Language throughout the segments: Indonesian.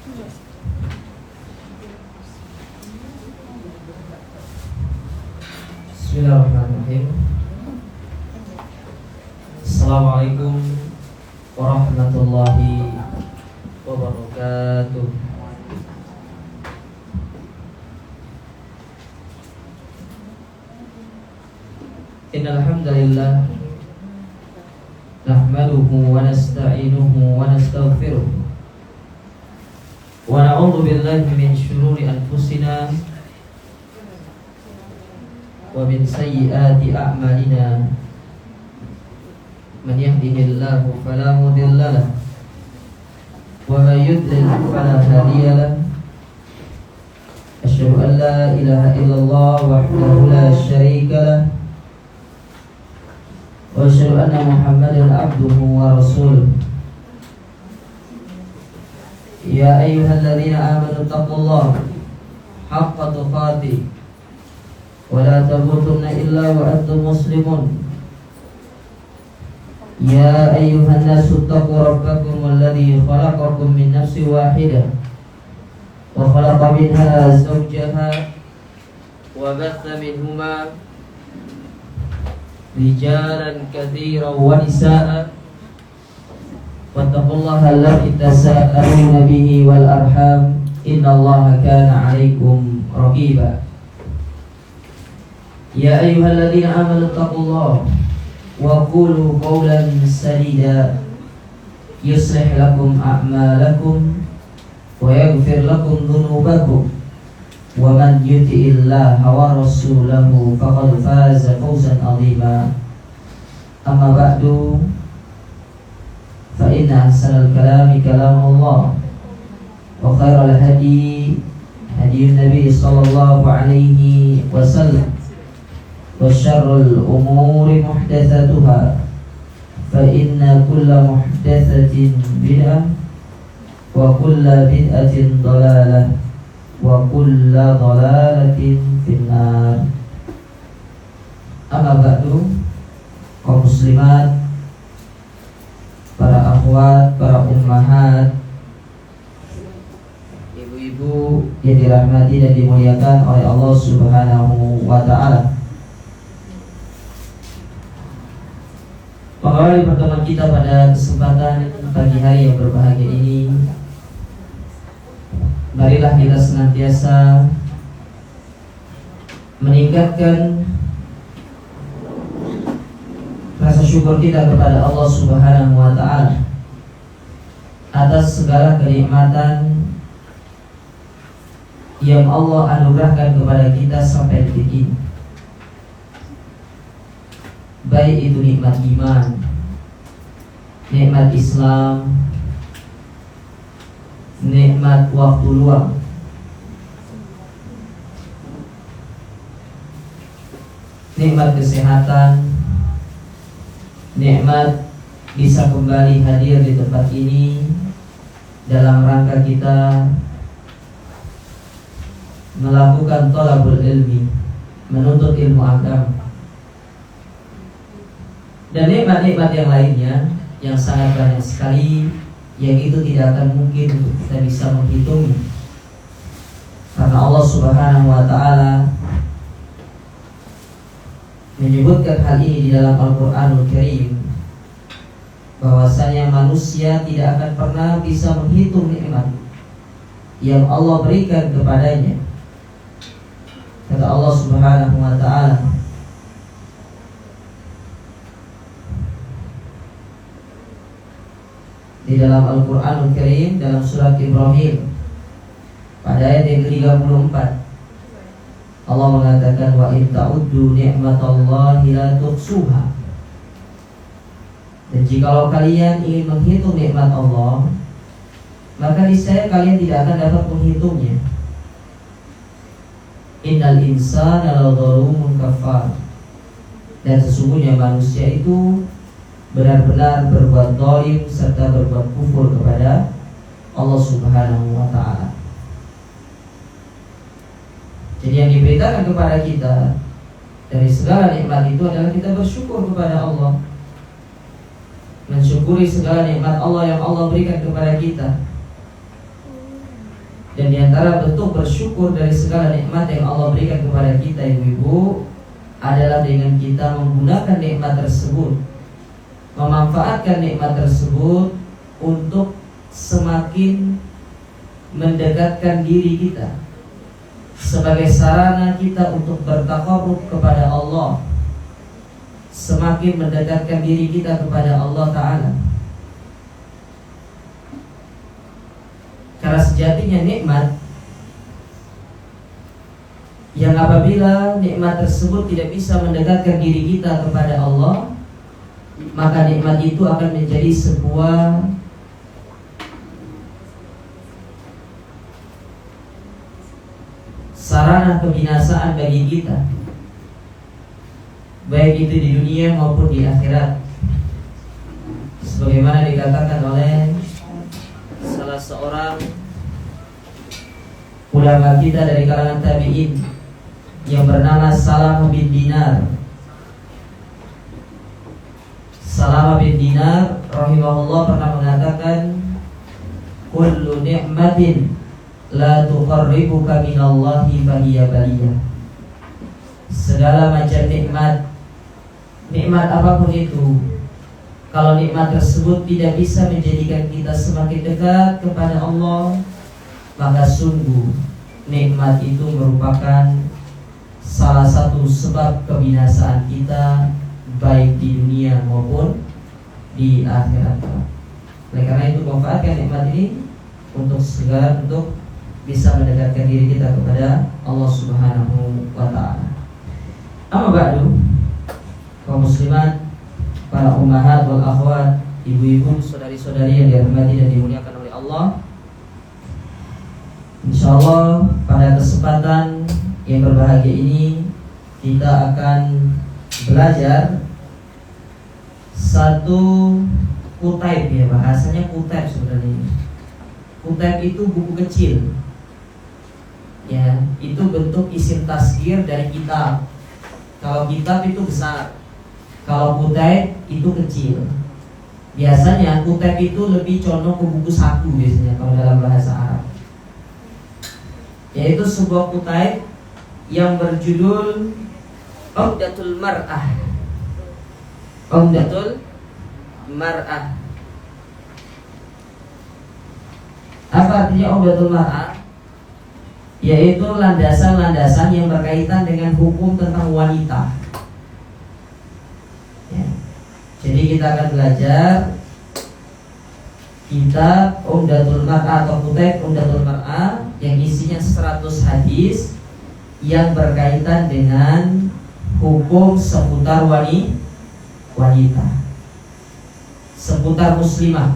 Bismillahirrahmanirrahim. Assalamualaikum warahmatullahi wabarakatuh. Innal hamdalillah nahmaduhu wa nasta'inuhu wa nastaghfiruh wa na'udzu billahi min shururi anfusina wa min sayyiati a'malina. Man yahdihillahu fala mudilla lahu wa man yudlil fala hadiya lahu. Asyhadu an la ilaha illallah wahdahu la syarika lahu wa asyhadu anna Muhammadan abduhu wa rasuluh. Ya ayyuhalladzina amanu taqullaha haqqa tuqatih wa la tamutunna illa wa antum muslimun. Ya ayyuhan nasu taqu rabbakum alladzi khalaqakum min nafsin wahidah wa khalaqa minha zawjaha wa batha minhuma rijalan katsiran wa nisaa'a wattaqullaha alladzi tasaaluna bihi wal arham innallaha kana 'alaikum raqiba. Ya ayyuhalladzina amanu taqullaha wa qulu qawlan sadida yuslih lakum a'malakum wa yaghfir lakum dhunubakum wa man yuti'illaha wa rasulahu faqad faza fawzan 'azima. Amma ba'du, fa inna ahsanal kalami kalamullah wa khairal hadi hadi Nabi sallallahu alaihi wasallam wa syarrul umuri muhdatsatuha fa inna kulla muhdatsatin bid'ah wa kulla bid'atin dhalalah wa kulla dhalalatin finnar. Amma ba'du, kaum muslimat, para akhwat, para ummahat, ibu-ibu yang dirahmati dan dimuliakan oleh Allah Subhanahu wa ta'ala. Mengawali pertemuan kita pada kesempatan pagi hari yang berbahagia ini, marilah kita senantiasa meningkatkan rasa syukur kita kepada Allah Subhanahu wa ta'ala atas segala kenikmatan yang Allah anugerahkan kepada kita sampai detik ini. Baik itu nikmat iman, nikmat Islam, nikmat waktu luang, nikmat kesehatan, nikmat bisa kembali hadir di tempat ini dalam rangka kita melakukan thalabul ilmi, menuntut ilmu agama, dan nikmat-nikmat yang lainnya yang sangat banyak sekali, yang itu tidak akan mungkin untuk kita bisa menghitungnya. Karena Allah Subhanahu wa ta'ala menyebutkan hal ini di dalam Al-Qur'anul Karim, bahwasanya manusia tidak akan pernah bisa menghitung nikmat yang Allah berikan kepadanya. Kata Allah Subhanahu wa ta'ala di dalam Al-Qur'anul Karim, dalam surat Ibrahim pada ayat yang ke-34, Allah mengatakan, wa in ta'uddu ni'matallahi la tuhsuha. Dan jikalau kalian ingin menghitung nikmat Allah, maka niscaya kalian tidak akan dapat menghitungnya. Innal insana ladzalumun kafar. Dan sesungguhnya manusia itu benar-benar berbuat zalim serta berbuat kufur kepada Allah Subhanahu wa ta'ala. Jadi yang diberitakan kepada kita dari segala nikmat itu adalah kita bersyukur kepada Allah, mensyukuri segala nikmat Allah yang Allah berikan kepada kita. Dan di antara bentuk bersyukur dari segala nikmat yang Allah berikan kepada kita ibu-ibu adalah dengan kita menggunakan nikmat tersebut, memanfaatkan nikmat tersebut untuk semakin mendekatkan diri kita sebagai sarana kita untuk bertaqarrub kepada Allah, semakin mendekatkan diri kita kepada Allah Ta'ala. Karena sejatinya nikmat yang apabila nikmat tersebut tidak bisa mendekatkan diri kita kepada Allah, maka nikmat itu akan menjadi sebuah sarana kebinasaan bagi kita, baik itu di dunia maupun di akhirat. Sebagaimana dikatakan oleh salah seorang ulama kita dari kalangan tabi'in yang bernama Salamah bin Dinar. Salamah bin Dinar rahimahullah pernah mengatakan, kullu ni'matin la tuqarribuka minallahi fahiya baliyah. Segala macam nikmat, nikmat apapun itu, kalau nikmat tersebut tidak bisa menjadikan kita semakin dekat kepada Allah, maka sungguh nikmat itu merupakan salah satu sebab kebinasaan kita, baik di dunia maupun di akhirat. Oleh karena itu manfaatkan nikmat ini untuk segala untuk bisa mendekatkan diri kita kepada Allah Subhanahu wa ta'ala. Amma ba'du, kaum muslimat, para ummahat wal akhwat, ibu-ibu, saudari-saudari yang dirahmati dan dimuliakan oleh Allah. Insyaallah pada kesempatan yang berbahagia ini kita akan belajar satu kutaib, ya bahasanya kutaib sebenarnya. Kutaib itu buku kecil, ya itu bentuk isim tasghir dari kitab. Kalau kitab itu besar, kalau kutaib itu kecil. Biasanya kutaib itu lebih condong ke buku saku biasanya kalau dalam bahasa Arab. Yaitu sebuah kutaib yang berjudul Umdatul Mar'ah. Umdatul Mar'ah. Apa artinya Umdatul Mar'ah? Yaitu landasan-landasan yang berkaitan dengan hukum tentang wanita. Ya. Jadi kita akan belajar kitab Umdatul Mar'ah atau kutaib Umdatul Mar'ah yang isinya 100 hadis yang berkaitan dengan hukum seputar wanita, seputar muslimah.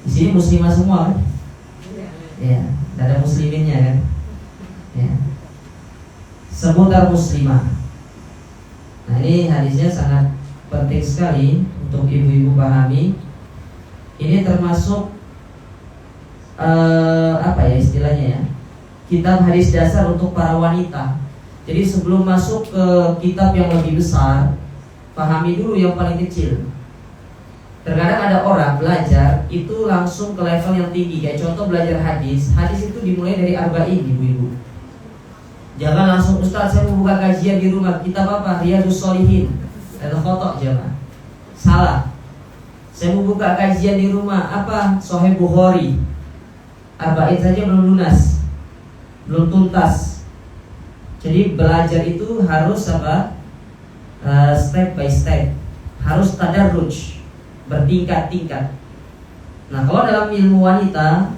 Di sini muslimah semua kan? Ya, tidak ada musliminnya kan? Ya. Seputar muslimah. Nah ini hadisnya sangat penting sekali untuk ibu-ibu pahami. Ini termasuk apa ya istilahnya ya? Kitab hadis dasar untuk para wanita. Jadi sebelum masuk ke kitab yang lebih besar, pahami dulu yang paling kecil. Terkadang ada orang belajar itu langsung ke level yang tinggi. Kayak contoh belajar hadis. Hadis itu dimulai dari arba'in, ibu-ibu. Jangan langsung, Ustaz saya mau buka kajian di rumah. Kitab apa? Riyadhus Shalihin. Ada khotok jemaah. Salah. Saya mau buka kajian di rumah. Apa? Sahih Bukhari. Arba'in saja belum lunas, belum tuntas. Jadi belajar itu harus apa? Step by step. Harus tadarruj, bertingkat-tingkat. Nah kalau dalam ilmu wanita,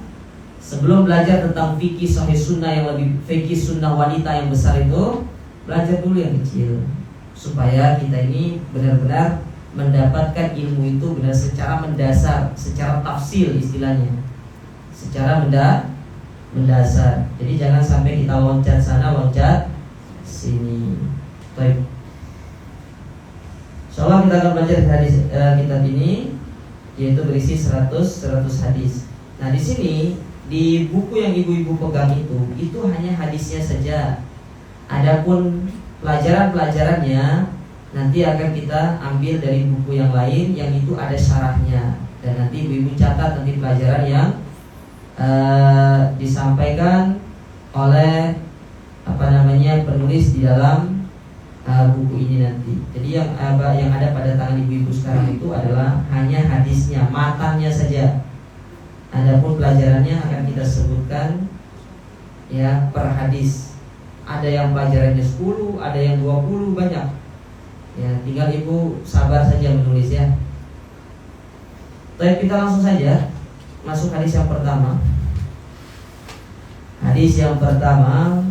sebelum belajar tentang fikih sahih sunnah yang lebih, fikih sunnah wanita yang besar itu, belajar dulu yang kecil, supaya kita ini benar-benar mendapatkan ilmu itu benar secara mendasar, secara tafsil istilahnya, secara mendasar. Jadi jangan sampai kita loncat sana loncat sini. Baik. Insyaallah kita akan belajar hadis kitab ini, yaitu berisi 100 hadis. Nah di sini di buku yang ibu-ibu pegang itu hanya hadisnya saja. Adapun pelajaran-pelajarannya nanti akan kita ambil dari buku yang lain yang itu ada syarahnya. Dan nanti ibu-ibu catat nanti pelajaran disampaikan oleh penulis di dalam buku ini nanti. Jadi yang ada pada tangan ibu-ibu sekarang itu adalah hanya hadisnya, matannya saja. Adapun pelajarannya akan kita sebutkan ya per hadis. Ada yang pelajarannya 10, ada yang 20, banyak. Ya, tinggal ibu sabar saja menulis ya. Baik, kita langsung saja masuk hadis yang pertama. Hadis yang pertama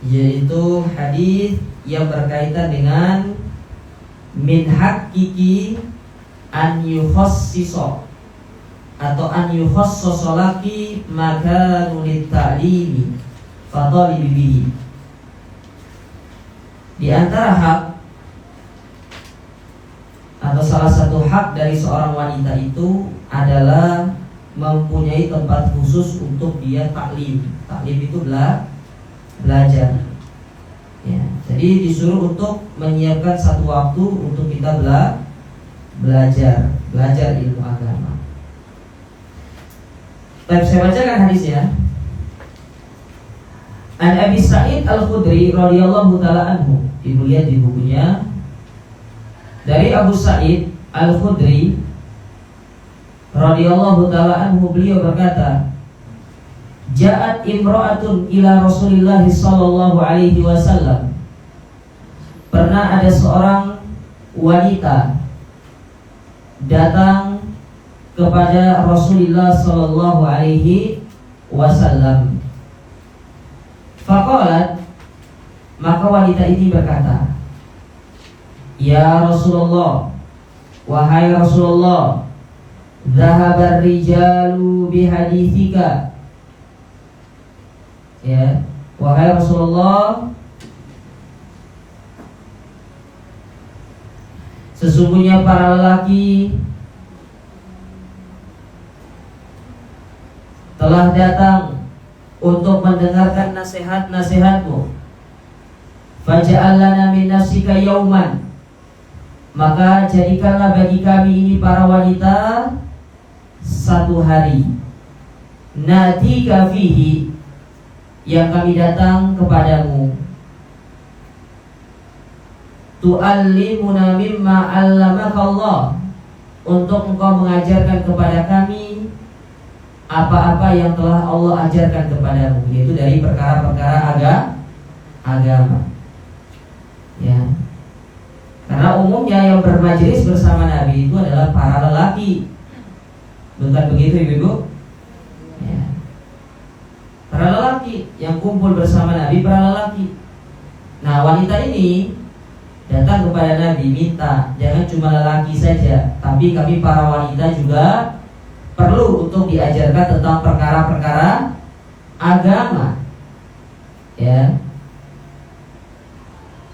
yaitu hadis yang berkaitan dengan min haqqiki an yukhassiso atau an yukhassasolaki makanun ta'limi fatalibi bihi. Di antara hak atau salah satu hak dari seorang wanita itu adalah mempunyai tempat khusus untuk dia taklim. Taklim itu belajar. Ya, jadi disuruh untuk menyiapkan satu waktu untuk kita belajar ilmu agama. Baik, saya bacakan hadisnya. An Abi Sa'id Al-Khudri radhiyallahu taala anhu. Ibu lihat di bukunya. Dari Abu Sa'id Al-Khudri radhiyallahu taala anhu, beliau berkata, Ja'at imra'atun ila Rasulillah sallallahu alaihi wasallam. Pernah ada seorang wanita datang kepada Rasulullah sallallahu alaihi wasallam. Faqalat, maka wanita ini berkata, Ya Rasulullah, wahai Rasulullah, dhahabar rijalu bihadithika. Ya, wahai Rasulullah, sesungguhnya para lelaki telah datang untuk mendengarkan nasihat-nasihatmu. Faj'al lana min nafsika yauman, maka jadikanlah bagi kami ini para wanita satu hari, natika fihi, yang kami datang kepadamu, tu'allimuna mimma 'allamaka Allah, untuk engkau mengajarkan kepada kami apa-apa yang telah Allah ajarkan kepadamu, yaitu dari perkara-perkara agama. Ya. Karena umumnya yang bermajelis bersama Nabi itu adalah para lelaki. Bukan begitu Ibu-ibu? Ya. Para lelaki yang kumpul bersama Nabi, para lelaki. Nah, wanita ini datang kepada Nabi minta, jangan cuma lelaki saja, tapi kami para wanita juga perlu untuk diajarkan tentang perkara-perkara agama. Ya.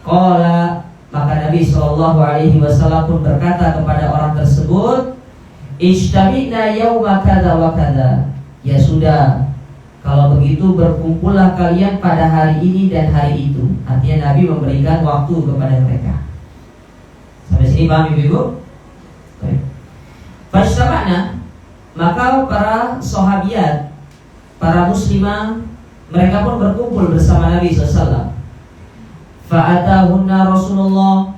Qala, maka Nabi sallallahu alaihi wasallam pun berkata kepada orang tersebut, Ishtamina yauma kadza wa kadza. Ya sudah, kalau begitu berkumpullah kalian pada hari ini dan hari itu. Artinya Nabi memberikan waktu kepada mereka. Sampai sini paham Ibu? Baik. Fashtama'na, maka para sahabiat, para muslimah, mereka pun berkumpul bersama Nabi SAW. Fa'atahunna Rasulullah,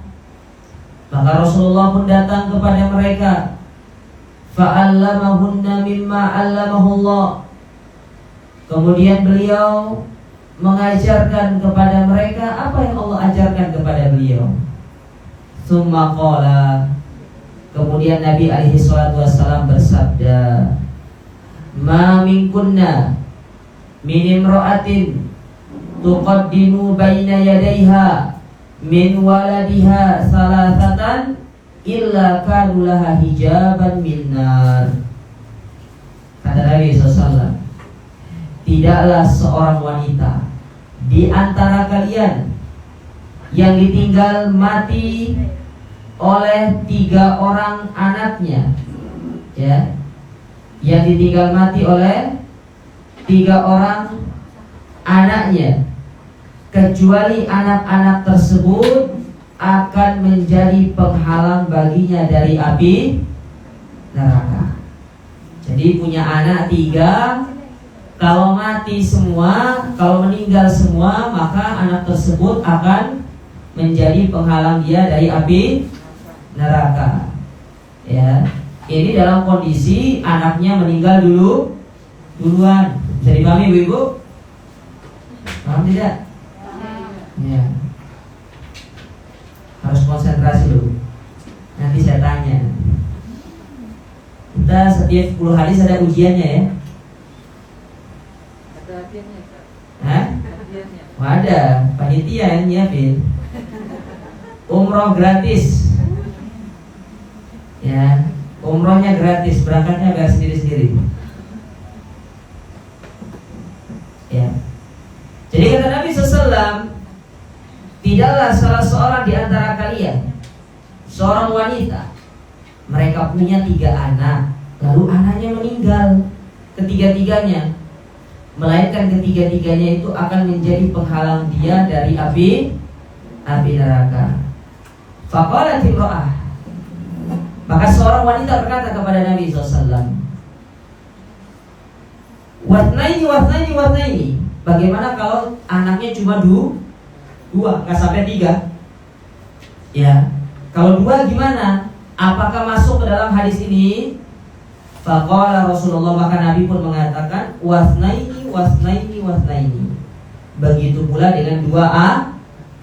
maka Rasulullah pun datang kepada mereka. Fa'allamahunna mimma 'allamahullah, kemudian beliau mengajarkan kepada mereka apa yang Allah ajarkan kepada beliau. Tsumma qala, kemudian Nabi alaihi salatu wassalam bersabda, Ma minkunna min imra'atin tuqaddimu baina yadayha min waladiha salasatan illa kanu laha hijaban min nar. Kata Nabi SAW, tidaklah seorang wanita di antara kalian yang ditinggal mati oleh 3 orang anaknya, ya, yang ditinggal mati oleh 3 orang anaknya, kecuali anak-anak tersebut akan menjadi penghalang baginya dari api neraka. Jadi Jadi punya anak 3, kalau mati semua, kalau meninggal semua, maka anak tersebut akan menjadi penghalang dia dari api neraka. Ya, ini dalam kondisi anaknya meninggal duluan. Bisa dipahami ibu-ibu? Paham tidak? Ya. Harus konsentrasi dulu. Nanti saya tanya. Kita setiap 10 hadis ada ujiannya ya. Ada hadiahnya, Kak. Hah? Hadiahnya. Ada, panitia yang nyiapin. Umroh gratis. Ya, umrohnya gratis, berangkatnya bayar sendiri-sendiri. Ya. Jadi kata Nabi SAW, tidaklah salah seorang di antara kalian, seorang wanita, mereka punya 3 anak, lalu anaknya meninggal, ketiga-tiganya, melainkan ketiga-tiganya itu akan menjadi penghalang dia dari api neraka. Faqalat imra'ah, maka seorang wanita berkata kepada Nabi SAW, Watnaini. Bagaimana kalau anaknya cuma 2, nggak sampai 3? Ya, kalau 2 gimana? Apakah masuk ke dalam hadis ini? Faqala Rasulullah, maka Nabi pun mengatakan wasnaini. Begitu pula dengan 2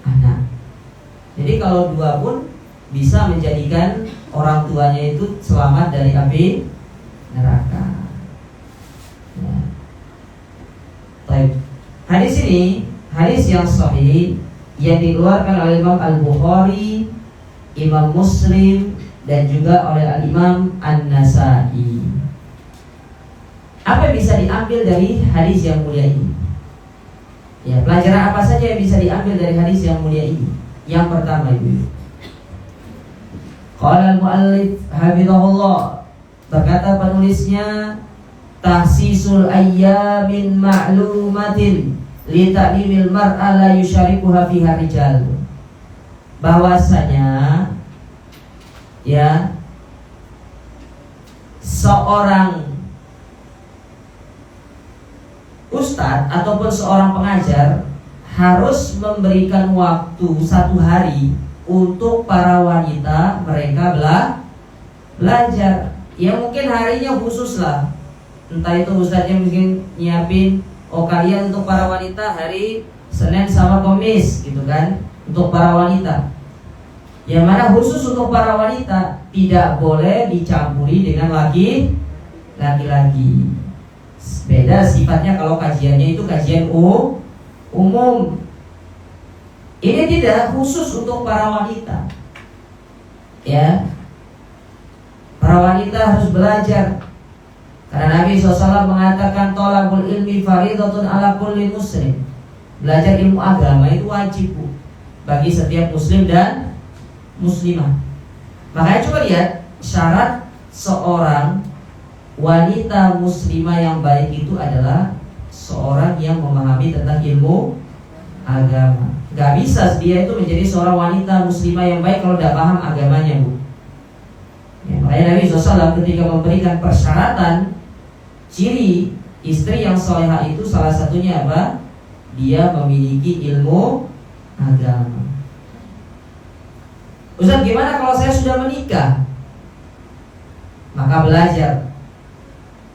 anak. Jadi kalau 2 pun bisa menjadikan orang tuanya itu selamat dari api neraka. Ya. Baik. Hadis ini hadis yang sahih yang dikeluarkan oleh Imam Al-Bukhari, Imam Muslim, dan juga oleh Al-Imam An-Nasai. Apa yang bisa diambil dari hadis yang mulia ini? Ya, pelajaran apa saja yang bisa diambil dari hadis yang mulia ini? Yang pertama itu, qala al-muallif hafizahullah, berkata penulisnya, tahsisul ayyamin ma'lumatin li ta'limil mar'a la yusyarikuha fiha rijal. Bahwasanya ya, seorang ustadz ataupun seorang pengajar harus memberikan waktu 1 hari untuk para wanita mereka belajar. Ya mungkin harinya khusus lah. Entah itu ustadznya mungkin nyiapin, kalian untuk para wanita hari Senin sama Kamis gitu kan, untuk para wanita. Yang mana khusus untuk para wanita, tidak boleh dicampuri dengan laki-laki. Beda sifatnya kalau kajiannya itu kajian umum. Ini tidak khusus untuk para wanita. Ya, para wanita harus belajar. Karena Nabi SAW mengatakan thalabul ilmi faridatun ala kulli muslim. Belajar ilmu agama itu wajib bagi setiap muslim dan muslimah. Makanya coba lihat syarat seorang wanita muslimah yang baik itu adalah seorang yang memahami tentang ilmu agama. Gak bisa dia itu menjadi seorang wanita muslimah yang baik kalau tidak paham agamanya, Bu. Ya, makanya Nabi SAW ketika memberikan persyaratan ciri istri yang solehah itu salah satunya apa? Dia memiliki ilmu agama. Ustaz, gimana kalau saya sudah menikah? Maka belajar.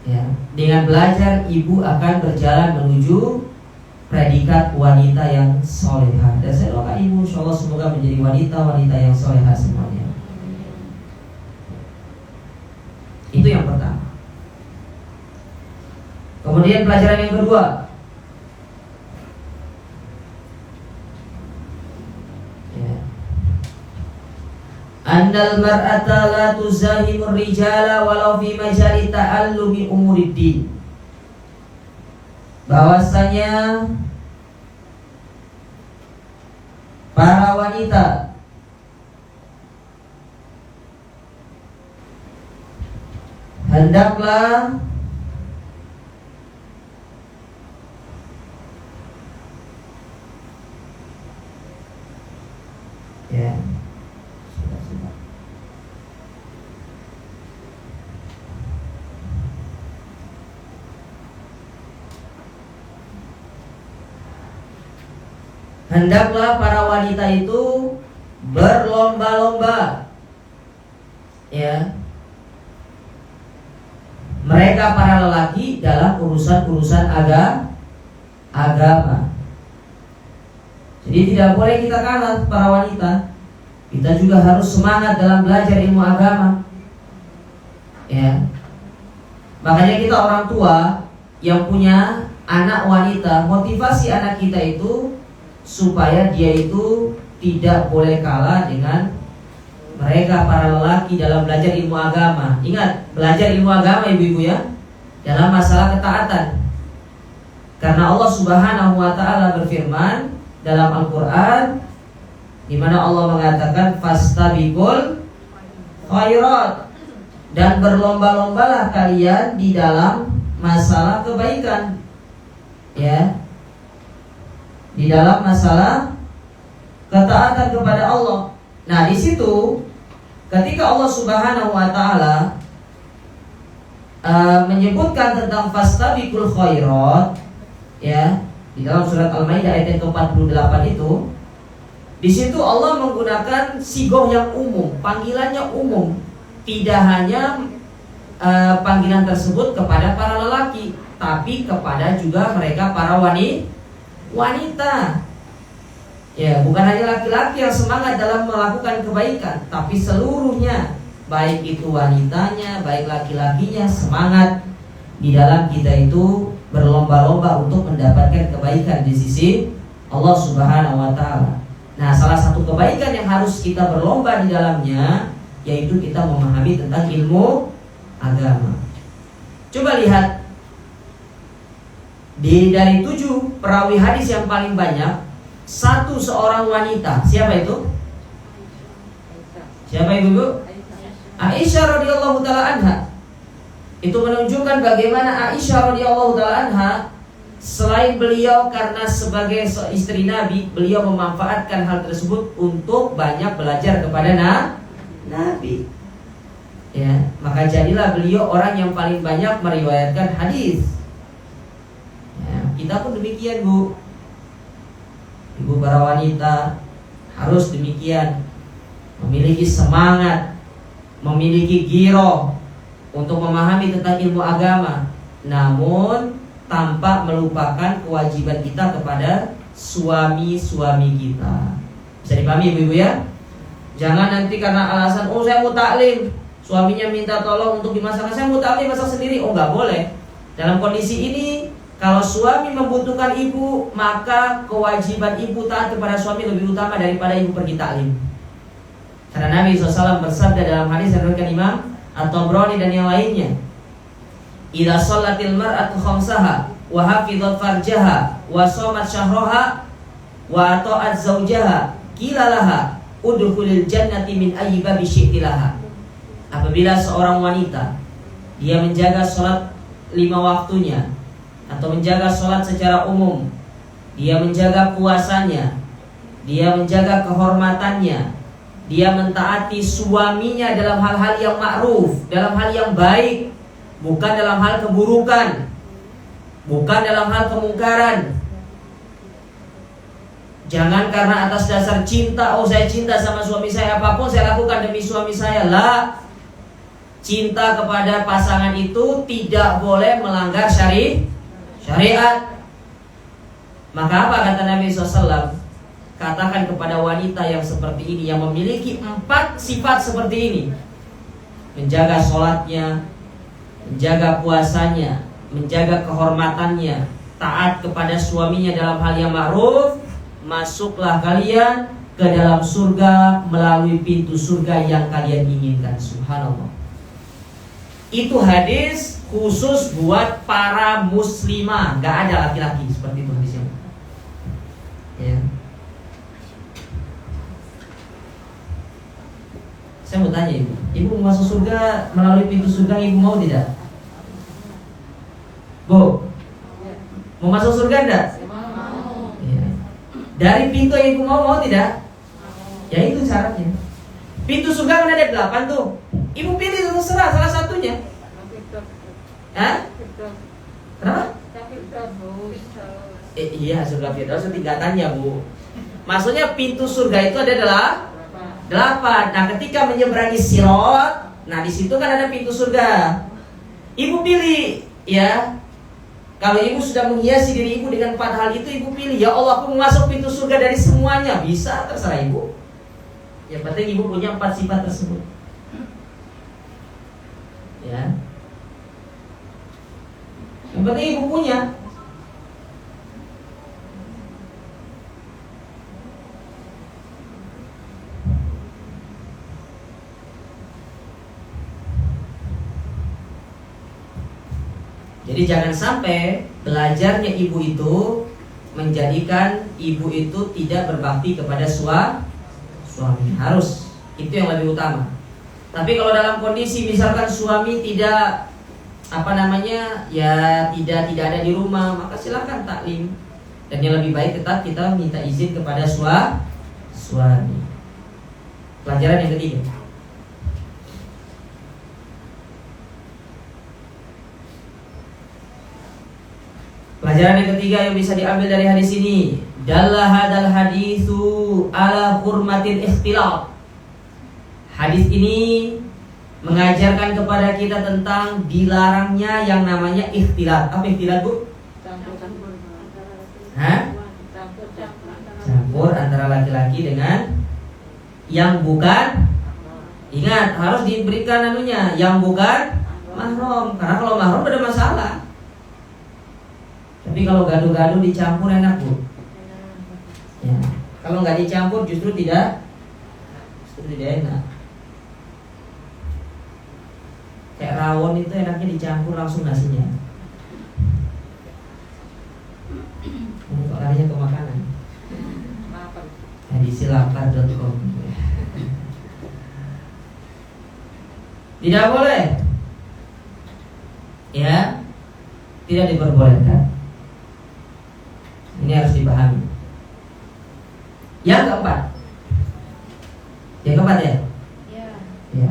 Ya, dengan belajar ibu akan berjalan menuju predikat wanita yang solehah. Dan saya doakan ibu insyaallah semoga menjadi wanita-wanita yang solehah semuanya. Itu yang pertama. Kemudian pelajaran yang kedua, Andal mar'ata la tuzahimur rijala walau fi majali ta'allumi umuriddin. Bahwasanya para wanita hendaklah ya hendaklah para wanita itu berlomba-lomba, ya, mereka para lelaki dalam urusan-urusan agama. Jadi tidak boleh kita kalah para wanita. Kita juga harus semangat dalam belajar ilmu agama, ya. Makanya kita orang tua yang punya anak wanita, motivasi anak kita itu supaya dia itu tidak boleh kalah dengan mereka para lelaki dalam belajar ilmu agama. Ingat, belajar ilmu agama ibu-ibu ya, dalam masalah ketaatan. Karena Allah Subhanahu wa taala berfirman dalam Al-Qur'an, di mana Allah mengatakan fastabiqul khairat, dan berlomba-lombalah kalian di dalam masalah kebaikan, ya, di dalam masalah ketaatan kepada Allah. Nah, di situ ketika Allah Subhanahu wa taala menyebutkan tentang fastabiqul khairat, ya, di dalam surat Al-Maidah ayat yang ke-48 itu, di situ Allah menggunakan sigoh yang umum, panggilannya umum, tidak hanya panggilan tersebut kepada para lelaki, tapi kepada juga mereka para wanita. Ya, bukan hanya laki-laki yang semangat dalam melakukan kebaikan, tapi seluruhnya, baik itu wanitanya, baik laki-lakinya, semangat di dalam kita itu berlomba-lomba untuk mendapatkan kebaikan di sisi Allah Subhanahu wa taala. Nah, salah satu kebaikan yang harus kita berlomba di dalamnya yaitu kita memahami tentang ilmu agama. Coba lihat dari 7 perawi hadis yang paling banyak, satu seorang wanita. Siapa itu? Siapa ibu? Aisyah radhiyallahu taala anha. Itu menunjukkan bagaimana Aisyah radhiyallahu taala anha, selain beliau karena sebagai istri Nabi, beliau memanfaatkan hal tersebut untuk banyak belajar kepada Nabi. Ya, maka jadilah beliau orang yang paling banyak meriwayatkan hadis. Ya, kita pun demikian, Bu. Ibu para wanita harus demikian, memiliki semangat, memiliki giroh untuk memahami tentang ilmu agama, namun tanpa melupakan kewajiban kita kepada suami-suami kita. Bisa dipahami ibu-ibu ya? Jangan nanti karena alasan, oh saya mau taklim, suaminya minta tolong untuk dimasakkan, saya mau taklim masak sendiri. Oh, nggak boleh. Dalam kondisi ini, kalau suami membutuhkan ibu, maka kewajiban ibu taat kepada suami lebih utama daripada ibu pergi taklim. Karena Nabi SAW bersabda dalam hadis yang diriwayatkan Imam At-Tabrani dan yang lainnya, idza shallatil mar'atu khamsaha wa hafizat farjaha wa shamat syahraha wa ata'at zawjaha qila laha udkhulil jannati min ayyi babi syi'tilaha. Apabila seorang wanita dia menjaga salat 5 waktunya atau menjaga salat secara umum, dia menjaga puasanya, dia menjaga kehormatannya, dia mentaati suaminya dalam hal-hal yang ma'ruf, dalam hal yang baik, bukan dalam hal keburukan, bukan dalam hal kemungkaran. Jangan karena atas dasar cinta, oh saya cinta sama suami saya, apapun saya lakukan demi suami saya. Lah, cinta kepada pasangan itu tidak boleh melanggar syariat. Maka apa kata Nabi SAW? Katakan kepada wanita yang seperti ini, yang memiliki 4 sifat seperti ini: menjaga sholatnya, menjaga puasanya, menjaga kehormatannya, taat kepada suaminya dalam hal yang ma'ruf, masuklah kalian ke dalam surga melalui pintu surga yang kalian inginkan. Subhanallah. Itu hadis khusus buat para muslimah, gak ada laki-laki seperti itu hadisnya. Ya. Saya mau tanya ibu mau masuk surga melalui pintu surga, ibu mau tidak? Bu, mau masuk surga enggak? Mau. Ya. Dari pintu yang ibu mau tidak? Ya itu syaratnya. Pintu surga kan ada 8 tuh. Ibu pilih terserah salah satunya. Hah? Kenapa? Iya, surga Firdaus tingkatannya, Bu. Maksudnya pintu surga itu ada 8. Nah, ketika menyeberangi Sirat, nah di situ kan ada pintu surga. Ibu pilih, ya. Kalau ibu sudah menghiasi diri ibu dengan 4 hal itu, ibu pilih, ya Allah, aku mau masuk pintu surga dari semuanya. Bisa, terserah ibu. Yang penting ibu punya 4 sifat tersebut. Ya. Yang penting ibu punya. Jadi jangan sampai belajarnya ibu itu menjadikan ibu itu tidak berbakti kepada suami. Harus, itu yang lebih utama. Tapi kalau dalam kondisi misalkan suami tidak tidak ada di rumah, maka silakan taklim. Dan yang lebih baik tetap kita minta izin kepada suami. Pelajaran yang ketiga. Pelajaran yang ketiga yang bisa diambil dari hadis ini, dalla hadal haditsu ala hurmatil ikhtilaf. Hadis ini mengajarkan kepada kita tentang dilarangnya yang namanya ikhtilat. Apa ikhtilat, Bu? Campur antara laki-laki dengan yang bukan. Ingat, harus diberikan yang bukan mahram. Karena kalau mahram ada masalah. Tapi kalau gaduh-gaduh dicampur enak, Bu. Ya. Kalau nggak dicampur justru tidak enak. Kayak rawon itu enaknya dicampur langsung nasinya. Ini kok larinya ke makanan. Edisi lapar.com. Tidak boleh. Ya, tidak diperbolehkan. Ini harus dipahami. Yang keempat ya? Ya.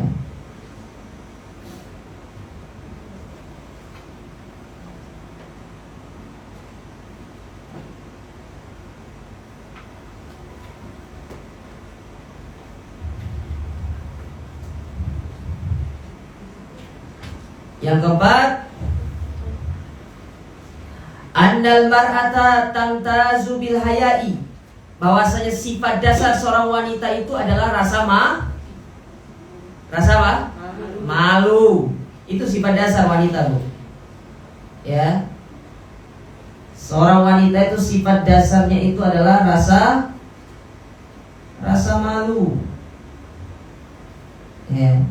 Yang keempat, annal mar'ata tantazu bil haya'i, bahwasanya sifat dasar seorang wanita itu adalah rasa apa? Malu. Itu sifat dasar wanita, Bu. Ya. Seorang wanita itu sifat dasarnya itu adalah rasa malu. Ya.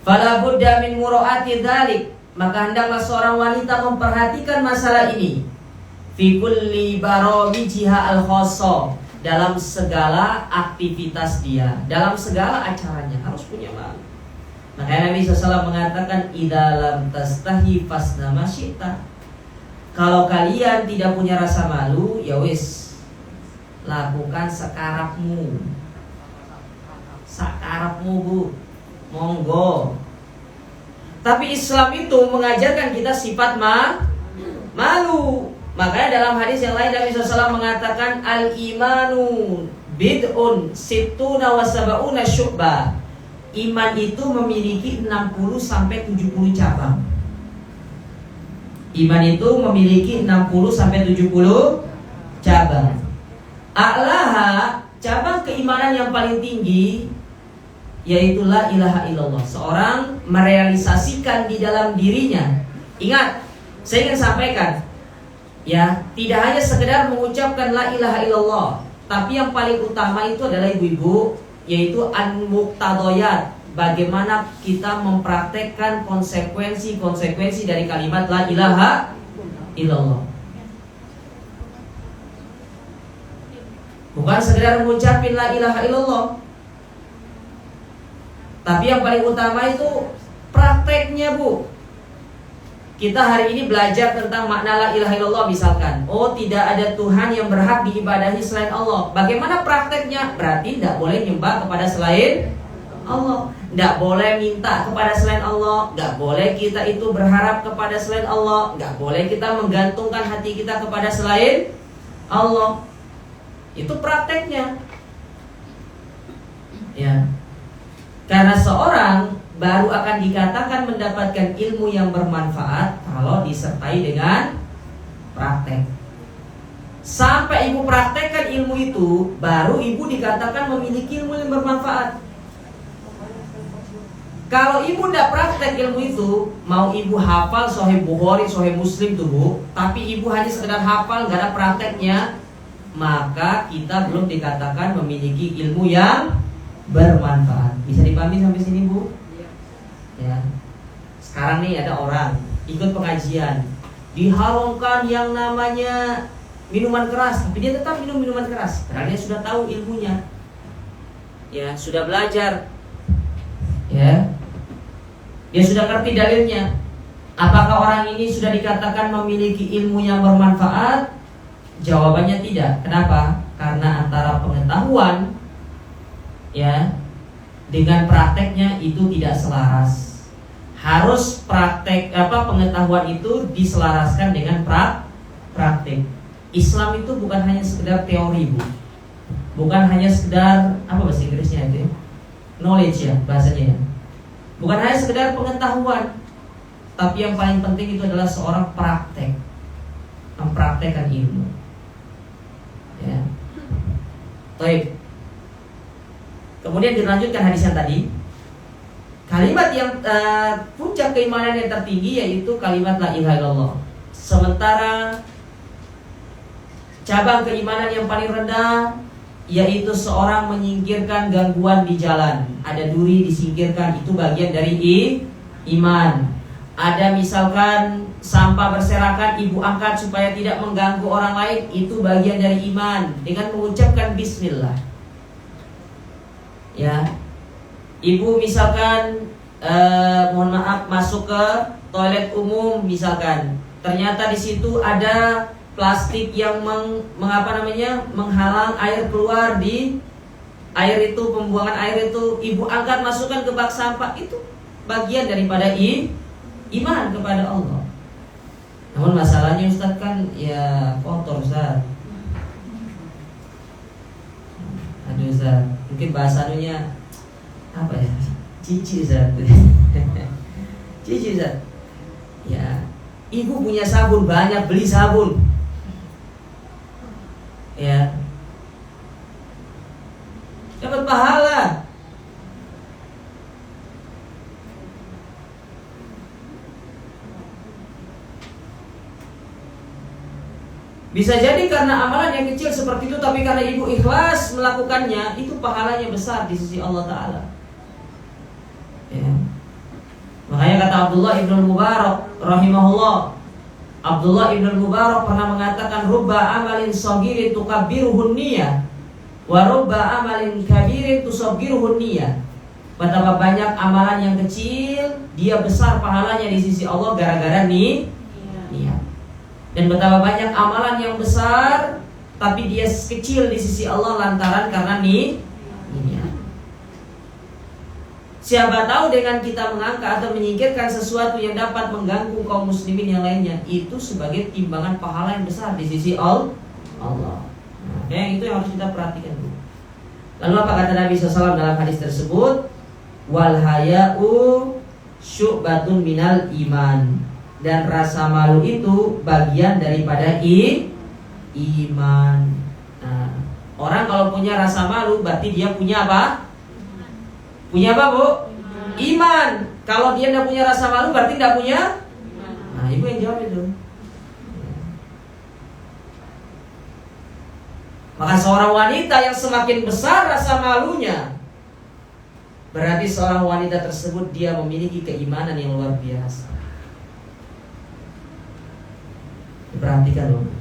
Fala budda min muraati dzalik, maka hendaklah seorang wanita memperhatikan masalah ini. Fi kulli barawijiha al-khassa, dalam segala aktivitas dia, dalam segala acaranya harus punya malu. Makanya Nabi SAW mengatakan, idza lam tastahi fasna ma syi'ta. Kalau kalian tidak punya rasa malu, ya wis, lakukan sekarapmu, Bu. Monggo. Tapi Islam itu mengajarkan kita sifat malu. Makanya dalam hadis yang lain Nabi SAW mengatakan, al-imanu bid'un sittuna wa sab'una syu'bah. Iman itu memiliki 60 sampai 70 cabang. Iman itu memiliki 60 sampai 70 cabang. A'laha, cabang keimanan yang paling tinggi yaitu la ilaha illallah. Seorang merealisasikan di dalam dirinya. Ingat, saya ingin sampaikan, ya, tidak hanya sekedar mengucapkan la ilaha illallah, tapi yang paling utama itu adalah ibu-ibu, yaitu an-muqtadayat. Bagaimana kita mempraktekkan konsekuensi dari kalimat la ilaha illallah. Bukan sekedar mengucapin la ilaha illallah, tapi yang paling utama itu prakteknya, Bu. Kita hari ini belajar tentang makna la ilaha illallah misalkan. Oh, tidak ada Tuhan yang berhak diibadahi selain Allah. Bagaimana prakteknya? Berarti tidak boleh nyembah kepada selain Allah. nggak boleh minta kepada selain Allah, nggak boleh kita itu berharap kepada selain Allah, nggak boleh kita menggantungkan hati kita kepada selain Allah. Itu prakteknya. Ya. Karena seorang baru akan dikatakan mendapatkan ilmu yang bermanfaat kalau disertai dengan praktek. Sampai ibu praktekkan ilmu itu, baru ibu dikatakan memiliki ilmu yang bermanfaat. Kalau ibu tidak praktek ilmu itu, mau ibu hafal Sahih Bukhari, Sahih Muslim tuh bu, tapi ibu hanya sekedar hafal, nggak ada prakteknya, maka kita belum dikatakan memiliki ilmu yang bermanfaat. Bisa dipahami sampai sini bu? Ya. Sekarang nih ada orang ikut pengajian, diharamkan yang namanya minuman keras, tapi dia tetap minum minuman keras karena dia sudah tahu ilmunya, ya sudah belajar, ya dia sudah ngerti dalilnya. Apakah orang ini sudah dikatakan memiliki ilmu yang bermanfaat? Jawabannya tidak. Kenapa? Karena antara pengetahuan, ya, dengan prakteknya itu tidak selaras. Harus pengetahuan itu diselaraskan dengan praktek. Islam itu bukan hanya sekedar teori bu, bukan hanya sekedar apa bahasa Inggrisnya itu, knowledge ya bahasanya ya. Bukan hanya sekedar pengetahuan, tapi yang paling penting itu adalah seorang praktek, mempraktekkan ilmu. Ya. Baik. Kemudian dilanjutkan hadis yang tadi. Kalimat yang puncak keimanan yang tertinggi yaitu kalimat la ilaha illallah. Sementara cabang keimanan yang paling rendah yaitu seorang menyingkirkan gangguan di jalan. Ada duri disingkirkan, itu bagian dari iman. Ada misalkan sampah berserakan, ibu angkat supaya tidak mengganggu orang lain, itu bagian dari iman dengan mengucapkan bismillah. Ya, ibu misalkan mohon maaf masuk ke toilet umum misalkan, ternyata di situ ada plastik yang menghalang air keluar di air itu, pembuangan air itu, ibu angkat masukkan ke bak sampah, itu bagian daripada iman kepada Allah. Namun masalahnya Ustaz kan ya kotor Ustaz. Aduh Ustaz, mungkin bahasannya apa ya? Cici Ustaz. Cici Ustaz. Ya, ibu punya sabun banyak, beli sabun. Ya, dapat pahala. Bisa jadi karena amalan yang kecil seperti itu, tapi karena ibu ikhlas melakukannya, itu pahalanya besar di sisi Allah Ta'ala. Ya. Makanya kata Abdullah ibn Mubarak rahimahullah, Abdullah ibn Mubarak pernah mengatakan, rubba amalin sagirin tukabbiruhun niyah, wa rubba amalin kabirin tusaggiruhun niyah. Betapa banyak amalan yang kecil, dia besar pahalanya di sisi Allah gara-gara niat. Dan betapa banyak amalan yang besar, tapi dia kecil di sisi Allah lantaran karena niat. Siapa tahu dengan kita mengangkat atau menyingkirkan sesuatu yang dapat mengganggu kaum muslimin yang lainnya, itu sebagai timbangan pahala yang besar di sisi Allah. Nah, itu yang harus kita perhatikan dulu. Lalu apa kata Nabi SAW dalam hadis tersebut? Wal haya'u syu'batun minal iman. Dan rasa malu itu bagian daripada iman. Nah, orang kalau punya rasa malu berarti dia punya apa? Punya apa bu? Iman. Kalau dia tidak punya rasa malu berarti tidak punya. Nah, ibu yang jawab itu. Maka seorang wanita yang semakin besar rasa malunya, berarti seorang wanita tersebut dia memiliki keimanan yang luar biasa. Perhatikan loh.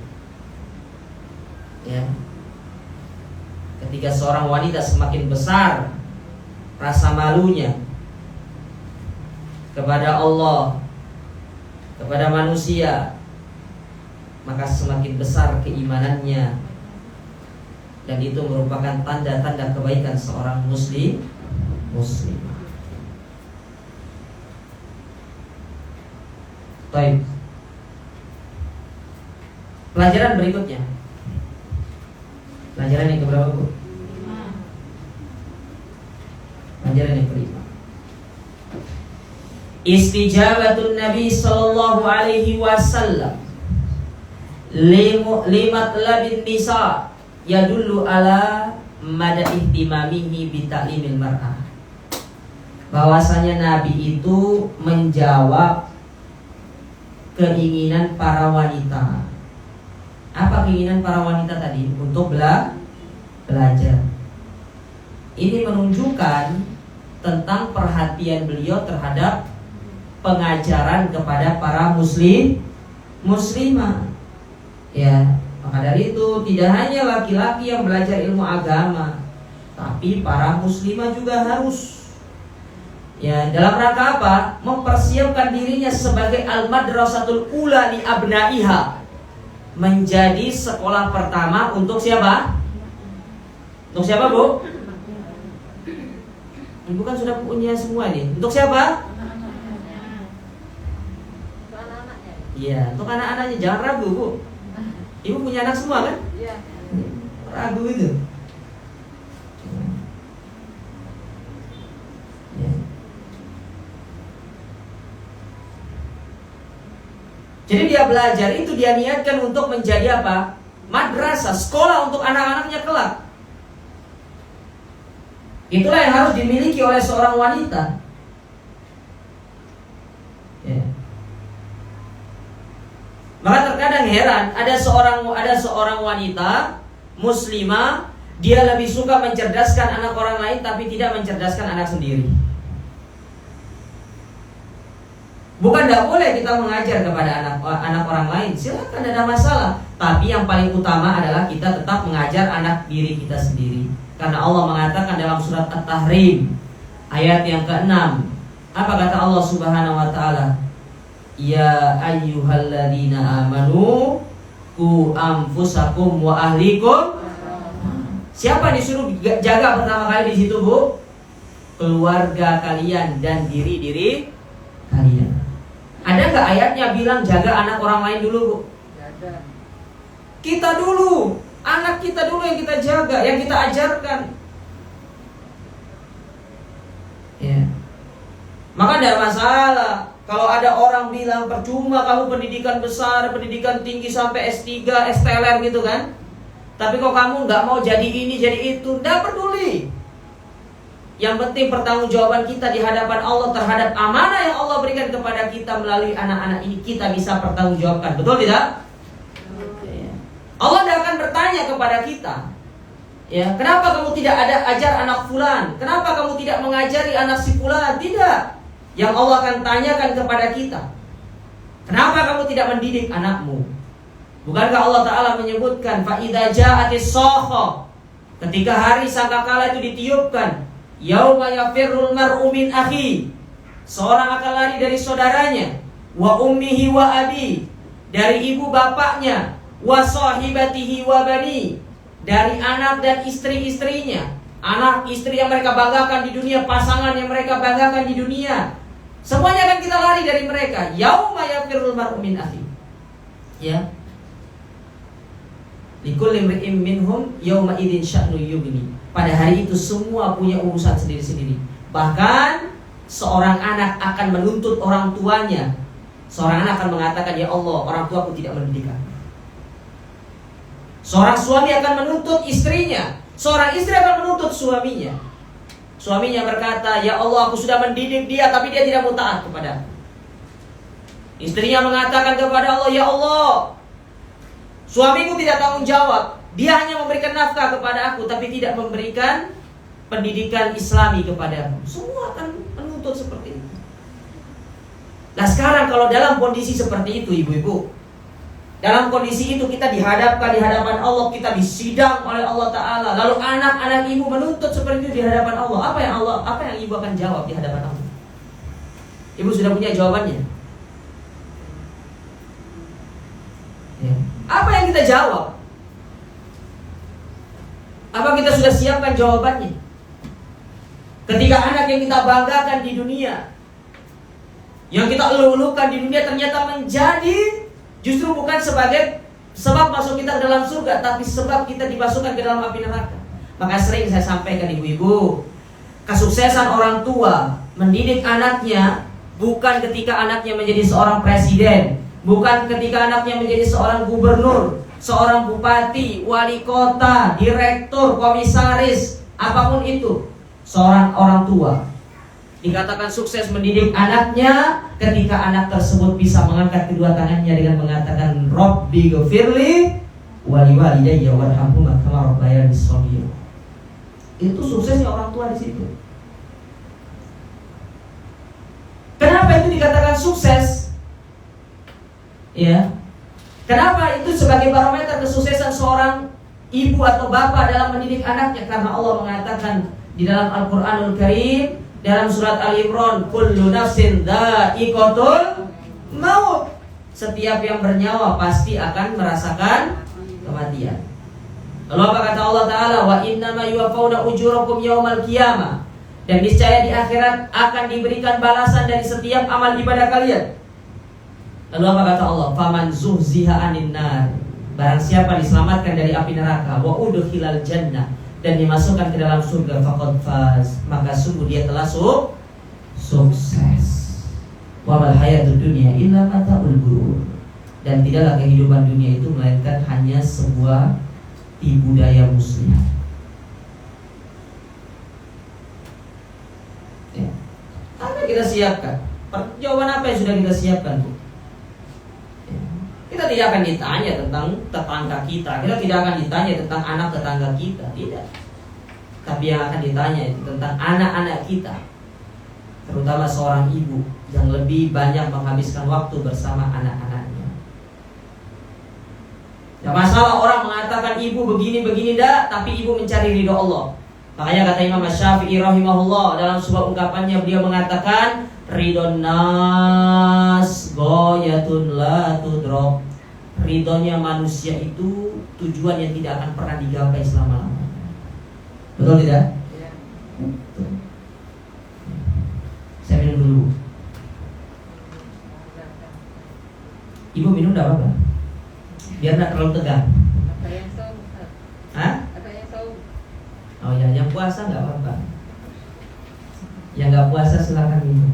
Ya. Ketika seorang wanita semakin besar rasa malunya kepada Allah, kepada manusia, maka semakin besar keimanannya. Dan itu merupakan tanda-tanda kebaikan seorang muslim. Baik. Pelajaran berikutnya. Pelajaran yang keberapa, Bu? Pelajaran yang kelima. Istijabatun Nabi sallallahu alaihi wasallam limatlabin nisa yadullu ala mada ihtimamihi bita'limil mar'ah. Bahwasanya Nabi itu menjawab keinginan para wanita. Apa keinginan para wanita tadi? Untuk belajar. Ini menunjukkan tentang perhatian beliau terhadap pengajaran kepada para muslimah. Ya, maka dari itu tidak hanya laki-laki yang belajar ilmu agama, tapi para muslimah juga harus. Ya, dalam rangka apa? Mempersiapkan dirinya sebagai al-madrasatul ula li abnaiha. Menjadi sekolah pertama untuk siapa? Untuk siapa, Bu? Ibu kan sudah punya semua nih. Untuk siapa? Iya, untuk anak-anaknya. Jangan ragu, Bu. Ibu punya anak semua kan? Iya. Ragu itu. Ya. Jadi dia belajar itu dia niatkan untuk menjadi apa? Madrasah, sekolah untuk anak-anaknya kelak. Itulah yang harus dimiliki oleh seorang wanita. Ya. Maka terkadang heran, ada seorang wanita muslimah, dia lebih suka mencerdaskan anak orang lain tapi tidak mencerdaskan anak sendiri. Bukan tidak boleh kita mengajar kepada anak orang lain, silakan, tidak ada masalah. Tapi yang paling utama adalah kita tetap mengajar anak diri kita sendiri. Karena Allah mengatakan dalam surat At-Tahrim ayat yang ke-6, apa kata Allah Subhanahu wa taala? Ya ayyuhalladzina amanu qu anfusakum wa ahlikum. Siapa disuruh jaga pertama kali di situ, Bu? Keluarga kalian dan diri-diri kalian. Ada nggak ayatnya bilang jaga anak orang lain dulu, Bu? Ada. Kita dulu, anak kita dulu yang kita jaga, yang kita ajarkan. Ya. Maka tidak masalah kalau ada orang bilang percuma kamu pendidikan besar, pendidikan tinggi sampai S3, STLR gitu kan. Tapi kok kamu nggak mau jadi ini, jadi itu, tidak peduli. Yang penting pertanggungjawaban kita di hadapan Allah terhadap amanah yang Allah berikan kepada kita melalui anak-anak ini, kita bisa pertanggungjawabkan. Betul tidak? Allah tidak akan bertanya kepada kita, ya, kenapa kamu tidak ada ajar anak fulan? Kenapa kamu tidak mengajari anak si fulan? Tidak. Yang Allah akan tanyakan kepada kita, kenapa kamu tidak mendidik anakmu? Bukankah Allah Ta'ala menyebutkan fa idza ja'atis shakha, ketika hari sangkakala itu ditiupkan, yauma yafirrul mar'u min akhi, seorang akan lari dari saudaranya, wa ummihi wa abi, dari ibu bapaknya, wa sahibatihi wa bani, dari anak dan istri-istrinya, anak istri yang mereka banggakan di dunia, pasangan yang mereka banggakan di dunia, semuanya akan kita lari dari mereka. Yauma yafirrul mar'u min akhi. Ya. Likulli imri'in minhum yauma idzin sya'nu yughni. Pada hari itu semua punya urusan sendiri-sendiri. Bahkan seorang anak akan menuntut orang tuanya. Seorang anak akan mengatakan, ya Allah, orang tuaku tidak mendidik aku. Seorang suami akan menuntut istrinya. Seorang istri akan menuntut suaminya. Suaminya berkata, ya Allah, aku sudah mendidik dia, tapi dia tidak mau taat kepada aku. Istrinya mengatakan kepada Allah, ya Allah, suamiku tidak tanggung jawab. Dia hanya memberikan nafkah kepada aku, tapi tidak memberikan pendidikan Islami kepada aku. Semua akan menuntut seperti itu. Nah sekarang kalau dalam kondisi seperti itu, ibu-ibu, dalam kondisi itu kita dihadapkan di hadapan Allah, kita disidang oleh Allah Ta'ala, lalu anak-anak ibu menuntut seperti itu di hadapan Allah. Apa yang ibu akan jawab di hadapan Allah? Ibu sudah punya jawabannya. Ya. Apa yang kita jawab? Apa kita sudah siapkan jawabannya? Ketika anak yang kita banggakan di dunia yang kita eluh-eluhkan di dunia ternyata menjadi justru bukan sebagai sebab masuk kita ke dalam surga, tapi sebab kita dimasukkan ke dalam api neraka. Maka sering saya sampaikan ibu-ibu, kesuksesan orang tua mendidik anaknya bukan ketika anaknya menjadi seorang presiden, bukan ketika anaknya menjadi seorang gubernur, seorang bupati, wali kota, direktur, komisaris, apapun itu. Seorang orang tua dikatakan sukses mendidik anaknya ketika anak tersebut bisa mengangkat kedua tangannya dengan mengatakan Rabbi ghfirli wa liwalidayya warhamhuma kama rabbayani shaghira. Itu suksesnya orang tua di situ. Kenapa itu dikatakan sukses? Ya. Kenapa itu sebagai barometer kesuksesan seorang ibu atau bapak dalam mendidik anaknya? Karena Allah mengatakan di dalam Al-Qur'anul Karim dalam surat Al-Imran, kullu nafsin dha'iqatul maut. Setiap yang bernyawa pasti akan merasakan kematian. Lalu apa kata Allah Ta'ala? Wa innama yuwaffawna ujurakum yaumal qiyamah. Dan niscaya di akhirat akan diberikan balasan dari setiap amal ibadah kalian. Lalu apa kata Allah? Faman zuhziha 'anil nar. Barang siapa diselamatkan dari api neraka, wa udkhilal jannah, dan dimasukkan ke dalam surga, faqad faz, maka sungguh dia telah sukses. Wa mal hayatud dunya illa mata'ul ghurur. Dan tidaklah kehidupan dunia itu melainkan hanya sebuah tipu daya muslihat. Ya. Apa kita siapkan? Jawaban apa yang sudah kita siapkan, Bu? Kita tidak akan ditanya tentang tetangga kita, kita tidak akan ditanya tentang anak tetangga kita, tidak. Tapi yang akan ditanya itu tentang anak-anak kita, terutama seorang ibu yang lebih banyak menghabiskan waktu bersama anak-anaknya. Ya masalah orang mengatakan ibu begini-begini dah, tapi ibu mencari ridho Allah. Makanya kata Imam Syafi'i rahimahullah dalam sebuah ungkapannya, beliau mengatakan ridhon nas ghayatun la tudrak. Ridhonya manusia itu tujuan yang tidak akan pernah digapai selama-lamanya. Betul tidak? Ya. Betul. Saya minum dulu. Ibu minum tidak apa-apa, biar tidak terlalu tegang. Apa yang saum? Hah? Apa yang saum? Oh ya, yang puasa nggak apa-apa. Yang nggak puasa silakan minum.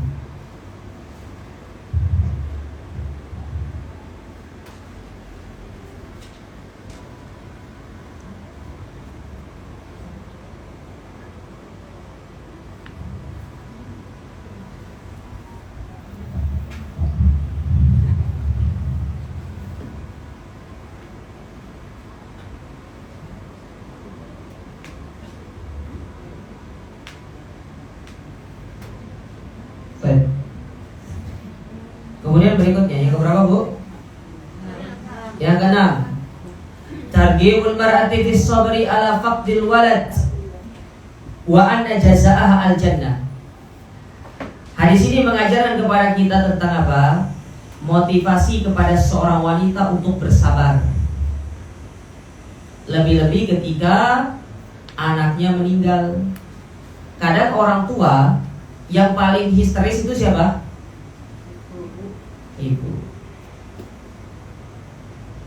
Kemudian berikutnya yang keberapa, Bu? Yang keenam, targhibul mar'ati fis sabri ala faqdil walad wa anna jazaaha al jannah. Hadis ini mengajarkan kepada kita tentang apa? Motivasi kepada seorang wanita untuk bersabar. Lebih-lebih ketika anaknya meninggal. Kadang orang tua yang paling histeris itu siapa? Ibu.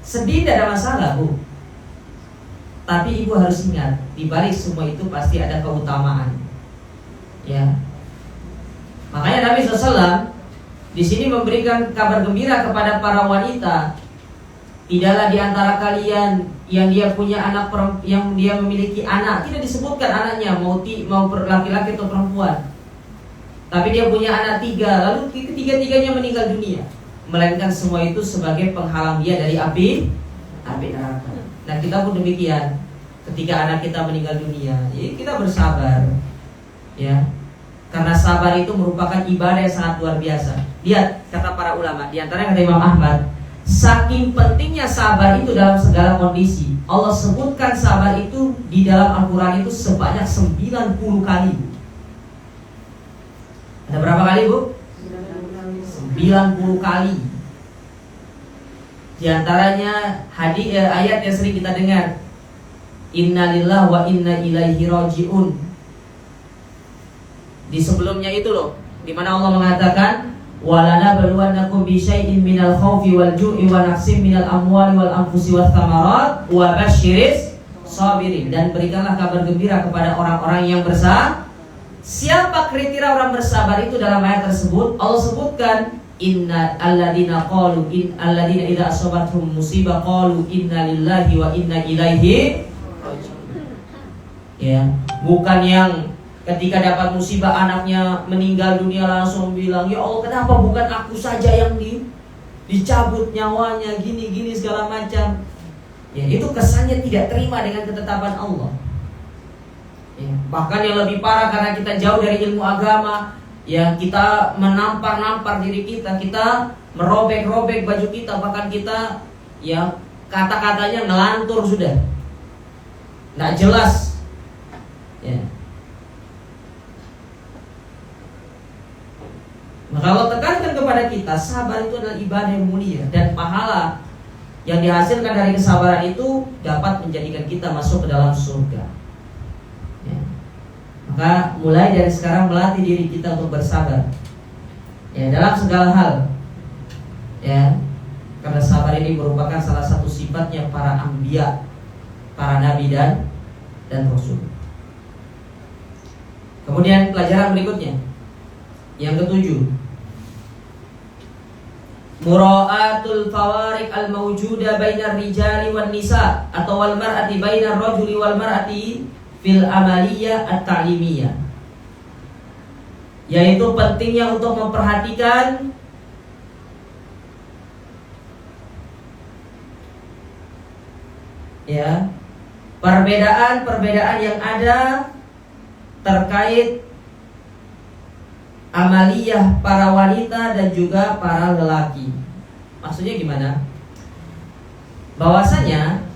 Sedih tidak ada masalah, Bu. Tapi ibu harus ingat, di balik semua itu pasti ada keutamaan. Ya. Makanya Nabi SAW di sini memberikan kabar gembira kepada para wanita. Tidaklah di antara kalian yang dia punya anak, yang dia memiliki anak, tidak disebutkan anaknya mau laki-laki atau perempuan, tapi dia punya anak 3, lalu ketiga-tiganya meninggal dunia, melainkan semua itu sebagai penghalang dia dari api neraka. Nah kita pun demikian. Ketika anak kita meninggal dunia, ya kita bersabar, ya, karena sabar itu merupakan ibadah yang sangat luar biasa. Lihat kata para ulama, di antaranya kata Imam Ahmad, saking pentingnya sabar itu dalam segala kondisi. Allah sebutkan sabar itu di dalam Al-Quran itu sebanyak 90 kali. Ada berapa kali, Bu? 90 kali. Di antaranya ayat yang sering kita dengar, innalillahi wa inna ilaihi raji'un. Di sebelumnya itu loh, di mana Allah mengatakan walanabluwannakum bisyai'in minal khaufi wal ju'i wa naqsim minal amwali wal anfusi wath thamarat wa basyiris sabirin. Dan berikanlah kabar gembira kepada orang-orang yang bersabar. Siapa kriteria orang bersabar itu dalam ayat tersebut? Allah sebutkan inna alladzina qalu in alladzina idza asabathum musibah qalu inna lillahi wa inna ilaihi raji'un. Ya, bukan yang ketika dapat musibah anaknya meninggal dunia langsung bilang, "Ya Allah, kenapa bukan aku saja yang dicabut nyawanya, gini-gini segala macam." Ya, itu kesannya tidak terima dengan ketetapan Allah. Ya, bahkan yang lebih parah karena kita jauh dari ilmu agama, ya kita menampar-nampar diri kita, kita merobek-robek baju kita, bahkan kita ya kata-katanya ngelantur sudah, nggak jelas. Ya. Maka Allah tekankan kepada kita, sabar itu adalah ibadah yang mulia dan pahala yang dihasilkan dari kesabaran itu dapat menjadikan kita masuk ke dalam surga. Ya. Maka mulai dari sekarang melatih diri kita untuk bersabar. Ya, dalam segala hal. Ya. Karena sabar ini merupakan salah satu sifatnya para anbiya, para nabi dan rasul. Kemudian pelajaran berikutnya, yang ketujuh, mura'atul fawariq al-mawjuda bainar rijali wan nisa atau wal mar'ati bainar rajuli wal mar'ati fil amaliyah at-ta'limiyah. Yaitu pentingnya untuk memperhatikan ya perbedaan-perbedaan yang ada terkait amaliyah para wanita dan juga para lelaki. Maksudnya gimana? Bahwasanya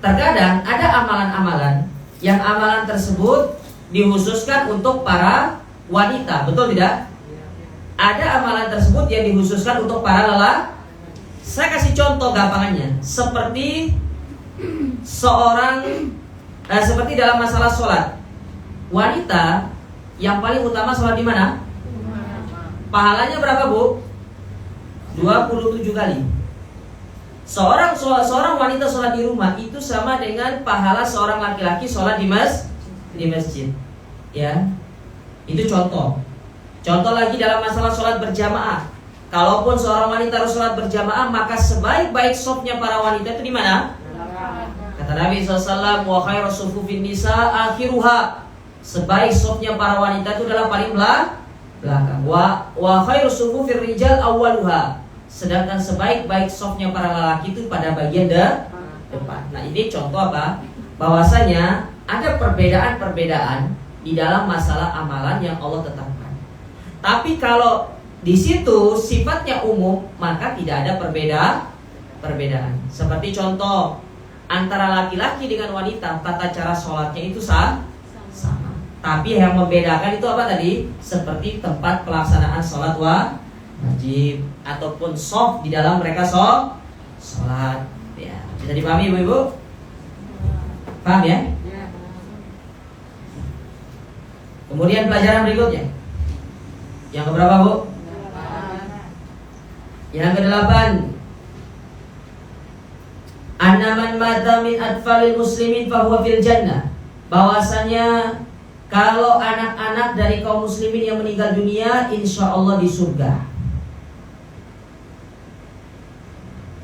terkadang ada amalan-amalan yang amalan tersebut dikhususkan untuk para wanita, betul tidak? Ada amalan tersebut yang dikhususkan untuk para lelaki. Saya kasih contoh gampangannya, seperti seperti dalam masalah sholat, wanita yang paling utama sholat di mana? Pahalanya berapa, Bu? 27 kali. Seorang wanita sholat di rumah itu sama dengan pahala seorang laki-laki sholat di masjid. Ya, itu contoh. Contoh lagi dalam masalah sholat berjamaah. Kalaupun seorang wanita harus sholat berjamaah, maka sebaik-baik shofnya para wanita itu di mana? Kata Nabi SAW, wa khairu sufufin nisa akhiruha. Sebaik shofnya para wanita itu adalah paling belakang. Wa khairu sufufir rijal awwaluha. Sedangkan sebaik-baik shofnya para lelaki itu pada bagian depan. Nah, ini contoh apa? Bahwasanya ada perbedaan-perbedaan di dalam masalah amalan yang Allah tetapkan. Tapi kalau di situ sifatnya umum, maka tidak ada perbedaan. Seperti contoh antara laki-laki dengan wanita, tata cara sholatnya itu sama. Tapi yang membedakan itu apa tadi? Seperti tempat pelaksanaan sholat wajib ataupun shaf di dalam mereka sholat. Ya, bisa dipahami ibu-ibu? Paham ya? Kemudian pelajaran berikutnya, yang keberapa, Bu? Yang ke-8, annaman mata min atfalil muslimin fahuwa fil jannah. Bahwasanya kalau anak-anak dari kaum muslimin yang meninggal dunia, insya Allah di surga.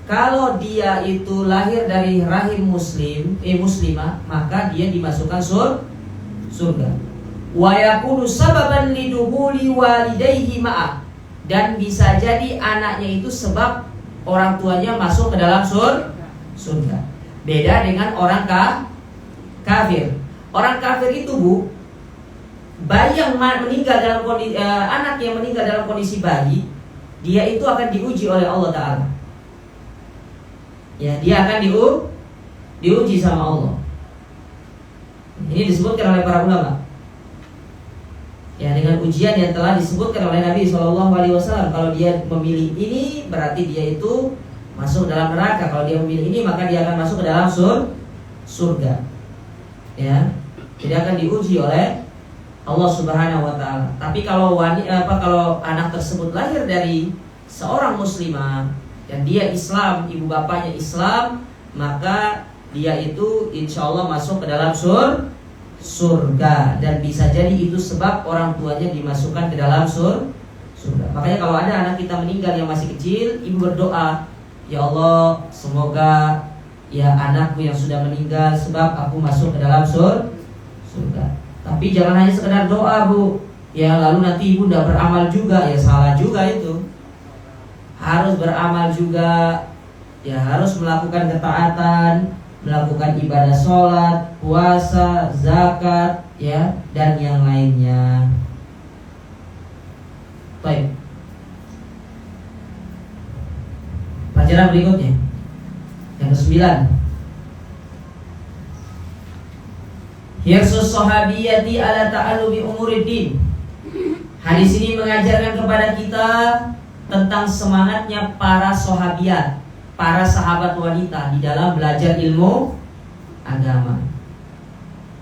Kalau dia itu lahir dari rahim muslimah, maka dia dimasukkan surga. Wa yakunu sababan lidukhuli walidayhi ma'ah. Dan bisa jadi anaknya itu sebab orang tuanya masuk ke dalam surga. Beda dengan orang kafir. Orang kafir itu, Bu, bayi yang meninggal dalam kondisi anak yang meninggal dalam kondisi bayi, dia itu akan diuji oleh Allah Ta'ala. Ya, dia akan diuji sama Allah. Ini disebutkan oleh para ulama. Ya, dengan ujian yang telah disebutkan oleh Nabi SAW. Kalau dia memilih ini, berarti dia itu masuk dalam neraka. Kalau dia memilih ini, maka dia akan masuk ke dalam surga. Ya, tidak akan diuji oleh Allah Subhanahu wa taala. Tapi kalau kalau anak tersebut lahir dari seorang muslimah dan dia Islam, ibu bapaknya Islam, maka dia itu insya Allah masuk ke dalam surga, dan bisa jadi itu sebab orang tuanya dimasukkan ke dalam surga. Makanya kalau ada anak kita meninggal yang masih kecil, ibu berdoa, ya Allah, semoga ya anakku yang sudah meninggal sebab aku masuk ke dalam surga. Tapi jangan hanya sekedar doa, Bu. Ya lalu nanti ibu udah beramal juga, ya salah juga itu. Harus beramal juga, ya harus melakukan ketaatan, melakukan ibadah sholat, puasa, zakat, ya, dan yang lainnya. Baik. Pelajaran berikutnya, yang ke-9. Hirsus sahabiyati ala ta'allubi umuriddin. Hadis ini mengajarkan kepada kita tentang semangatnya para sahabiyat, para sahabat wanita di dalam belajar ilmu agama.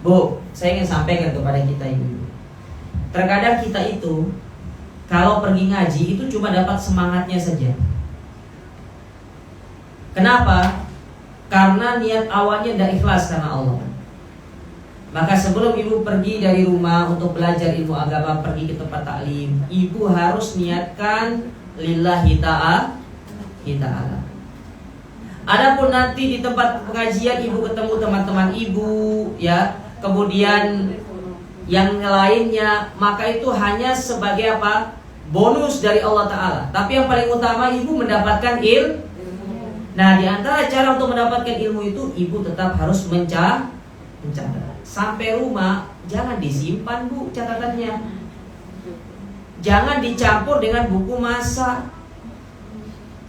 Bu, saya ingin sampaikan kepada kita ibu. Terkadang kita itu kalau pergi ngaji itu cuma dapat semangatnya saja. Kenapa? Karena niat awalnya tidak ikhlas karena Allah. Maka sebelum ibu pergi dari rumah untuk belajar ilmu agama, pergi ke tempat taklim, ibu harus niatkan lillahi ta'ala. Adapun nanti di tempat pengajian ibu ketemu teman-teman ibu, ya, kemudian yang lainnya, maka itu hanya sebagai apa? Bonus dari Allah Ta'ala. Tapi yang paling utama ibu mendapatkan ilmu. Nah, di antara cara untuk mendapatkan ilmu itu, ibu tetap harus mencatat. Sampai rumah jangan disimpan, Bu, catatannya. Jangan dicampur dengan buku masak.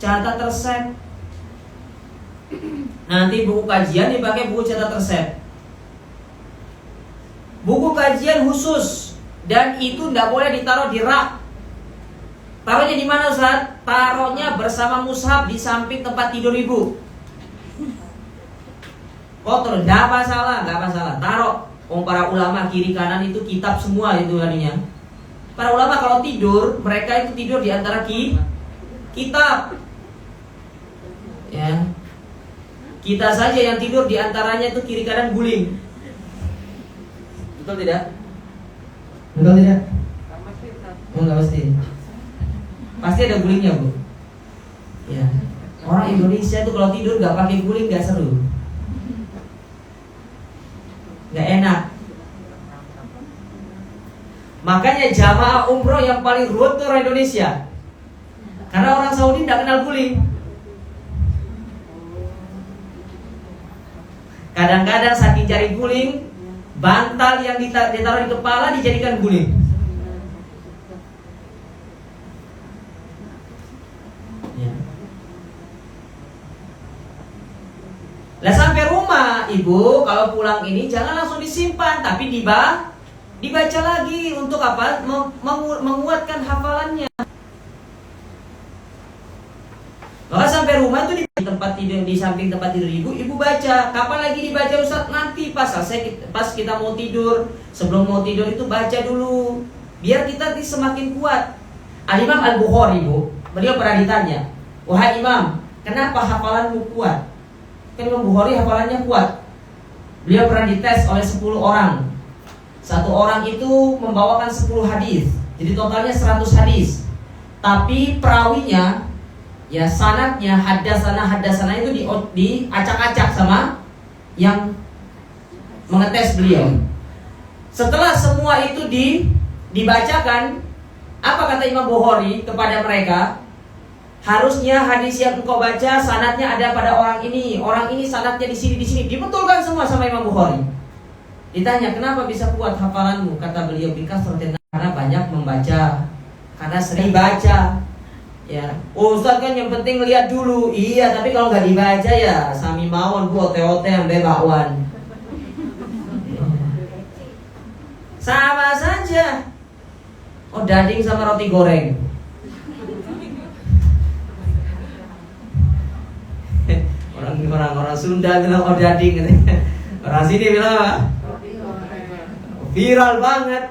Catat resep. Nanti buku kajian dipakai buku catat resep. Buku kajian khusus, dan itu tidak boleh ditaruh di rak. Taruhnya di mana, Ustaz? Taruhnya bersama mushaf di samping tempat tidur ibu. Kotor, nggak masalah. Taruh. Para ulama kiri kanan itu kitab semua itu aninya. Para ulama kalau tidur, mereka itu tidur di antara kitab. Ya. Kita saja yang tidur di antaranya itu kiri kanan guling. Betul tidak? Betul tidak? Enggak pasti. Pasti ada gulingnya, Bu. Ya. Orang Indonesia itu kalau tidur nggak pakai guling nggak seru. Nggak enak. Makanya jamaah umroh yang paling ruwet itu orang Indonesia. Karena orang Saudi tidak kenal guling. Kadang-kadang saking cari guling, bantal yang ditaruh di kepala dijadikan guling. Ya. Lah sampai rumah ibu kalau pulang ini jangan langsung disimpan, tapi dibaca lagi untuk apa? Menguatkan hafalannya. Maka sampai rumah itu di tempat tidur, di samping tempat tidur ibu baca. Kapan lagi dibaca, Ustaz? Nanti pas kita mau tidur. Sebelum mau tidur itu baca dulu, biar kita semakin kuat. Al-Imam Al-Bukhari, Bu, beliau pernah ditanya, "Wahai Imam, kenapa hafalanmu kuat?" Kan Imam Bukhari hafalannya kuat. Beliau pernah dites oleh 10 orang. Satu orang itu membawakan 10 hadis. Jadi totalnya 100 hadis. Tapi perawinya, ya sanadnya, hadasana itu diacak-acak sama yang mengetes beliau. Setelah semua itu dibacakan, apa kata Imam Bukhari kepada mereka? Harusnya hadis yang engkau baca sanadnya ada pada orang ini sanadnya di sini. Dibetulkan semua sama Imam Bukhari. Ditanya, kenapa bisa kuat hafalanmu? Kata beliau, karena banyak membaca, karena sering baca. Ya, Ustaz kan yang penting lihat dulu. Iya, tapi kalau nggak dibaca ya sami mawon bu ote-ote yang bakwan. Sama saja. Oh, daging sama roti goreng. Orang Sunda bilang oh daging. Orang sini bilang apa? Viral banget.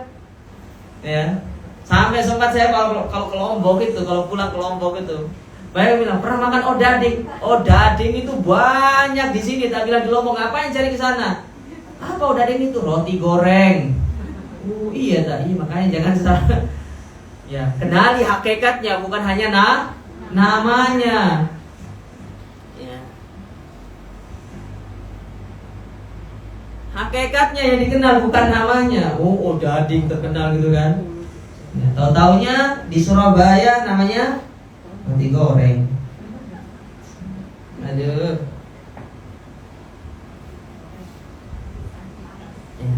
Ya. Sampai sempat saya kalau ke Lombok itu, kalau pulang ke Lombok itu, banyak bilang pernah makan odading. Odading itu banyak di sini. Tak bilang di Lombok, ngapain cari ke sana? Apa odading itu? Roti goreng. Iya tak, iya makanya jangan salah. Ya, kenali hakikatnya, bukan hanya namanya. Ya. Hakikatnya yang dikenal, bukan namanya. Oh, odading terkenal gitu kan. Ya, tahu-taunya di Surabaya namanya roti goreng. Aduh. Ya.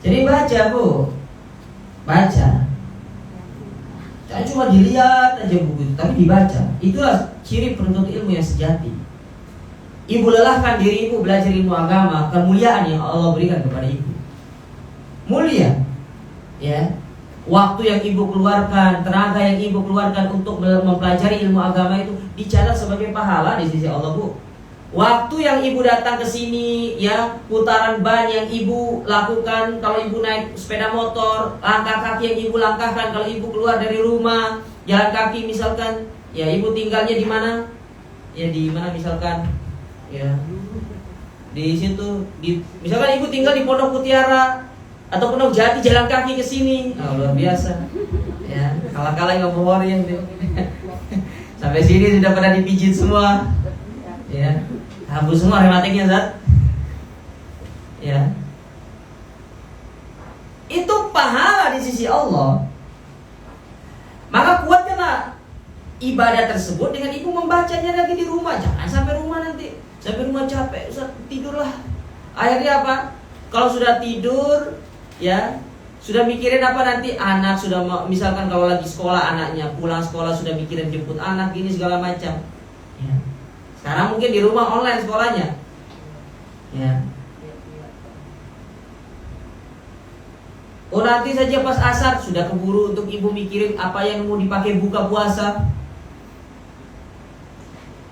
Jadi baca Bu, baca. Jangan cuma dilihat aja buku itu, tapi dibaca. Itulah ciri penuntut ilmu yang sejati. Ibu lelahkan diri ibu belajar ilmu agama, kemuliaan yang Allah berikan kepada ibu. Mulia, ya. Waktu yang ibu keluarkan, tenaga yang ibu keluarkan untuk mempelajari ilmu agama itu dicatat sebagai pahala di sisi Allah Bu. Waktu yang ibu datang ke sini, ya, putaran ban yang ibu lakukan kalau ibu naik sepeda motor, langkah kaki yang ibu langkahkan kalau ibu keluar dari rumah, jalan kaki misalkan, ya ibu tinggalnya di mana? Ya di mana misalkan, ya di situ, misalkan ibu tinggal di Pondok Mutiara atau Pondok Jati, jalan kaki ke sini, luar biasa, ya kalah-kalah yang bohong ya, sampai sini sudah pada dipijit semua, ya. Hapus semua rematiknya Zat. Ya. Itu pahala di sisi Allah. Maka kuatkanlah ibadah tersebut dengan ibu membacanya lagi di rumah. Jangan sampai rumah nanti, sampai rumah capek, Ustaz, tidurlah. Akhirnya apa? Kalau sudah tidur, ya, sudah mikirin apa nanti anak sudah, misalkan kalau lagi sekolah anaknya, pulang sekolah sudah mikirin jemput anak, gini segala macam. Ya. Sekarang mungkin di rumah online sekolahnya, ya. Oh nanti saja pas asar sudah keburu untuk ibu mikirin apa yang mau dipakai buka puasa.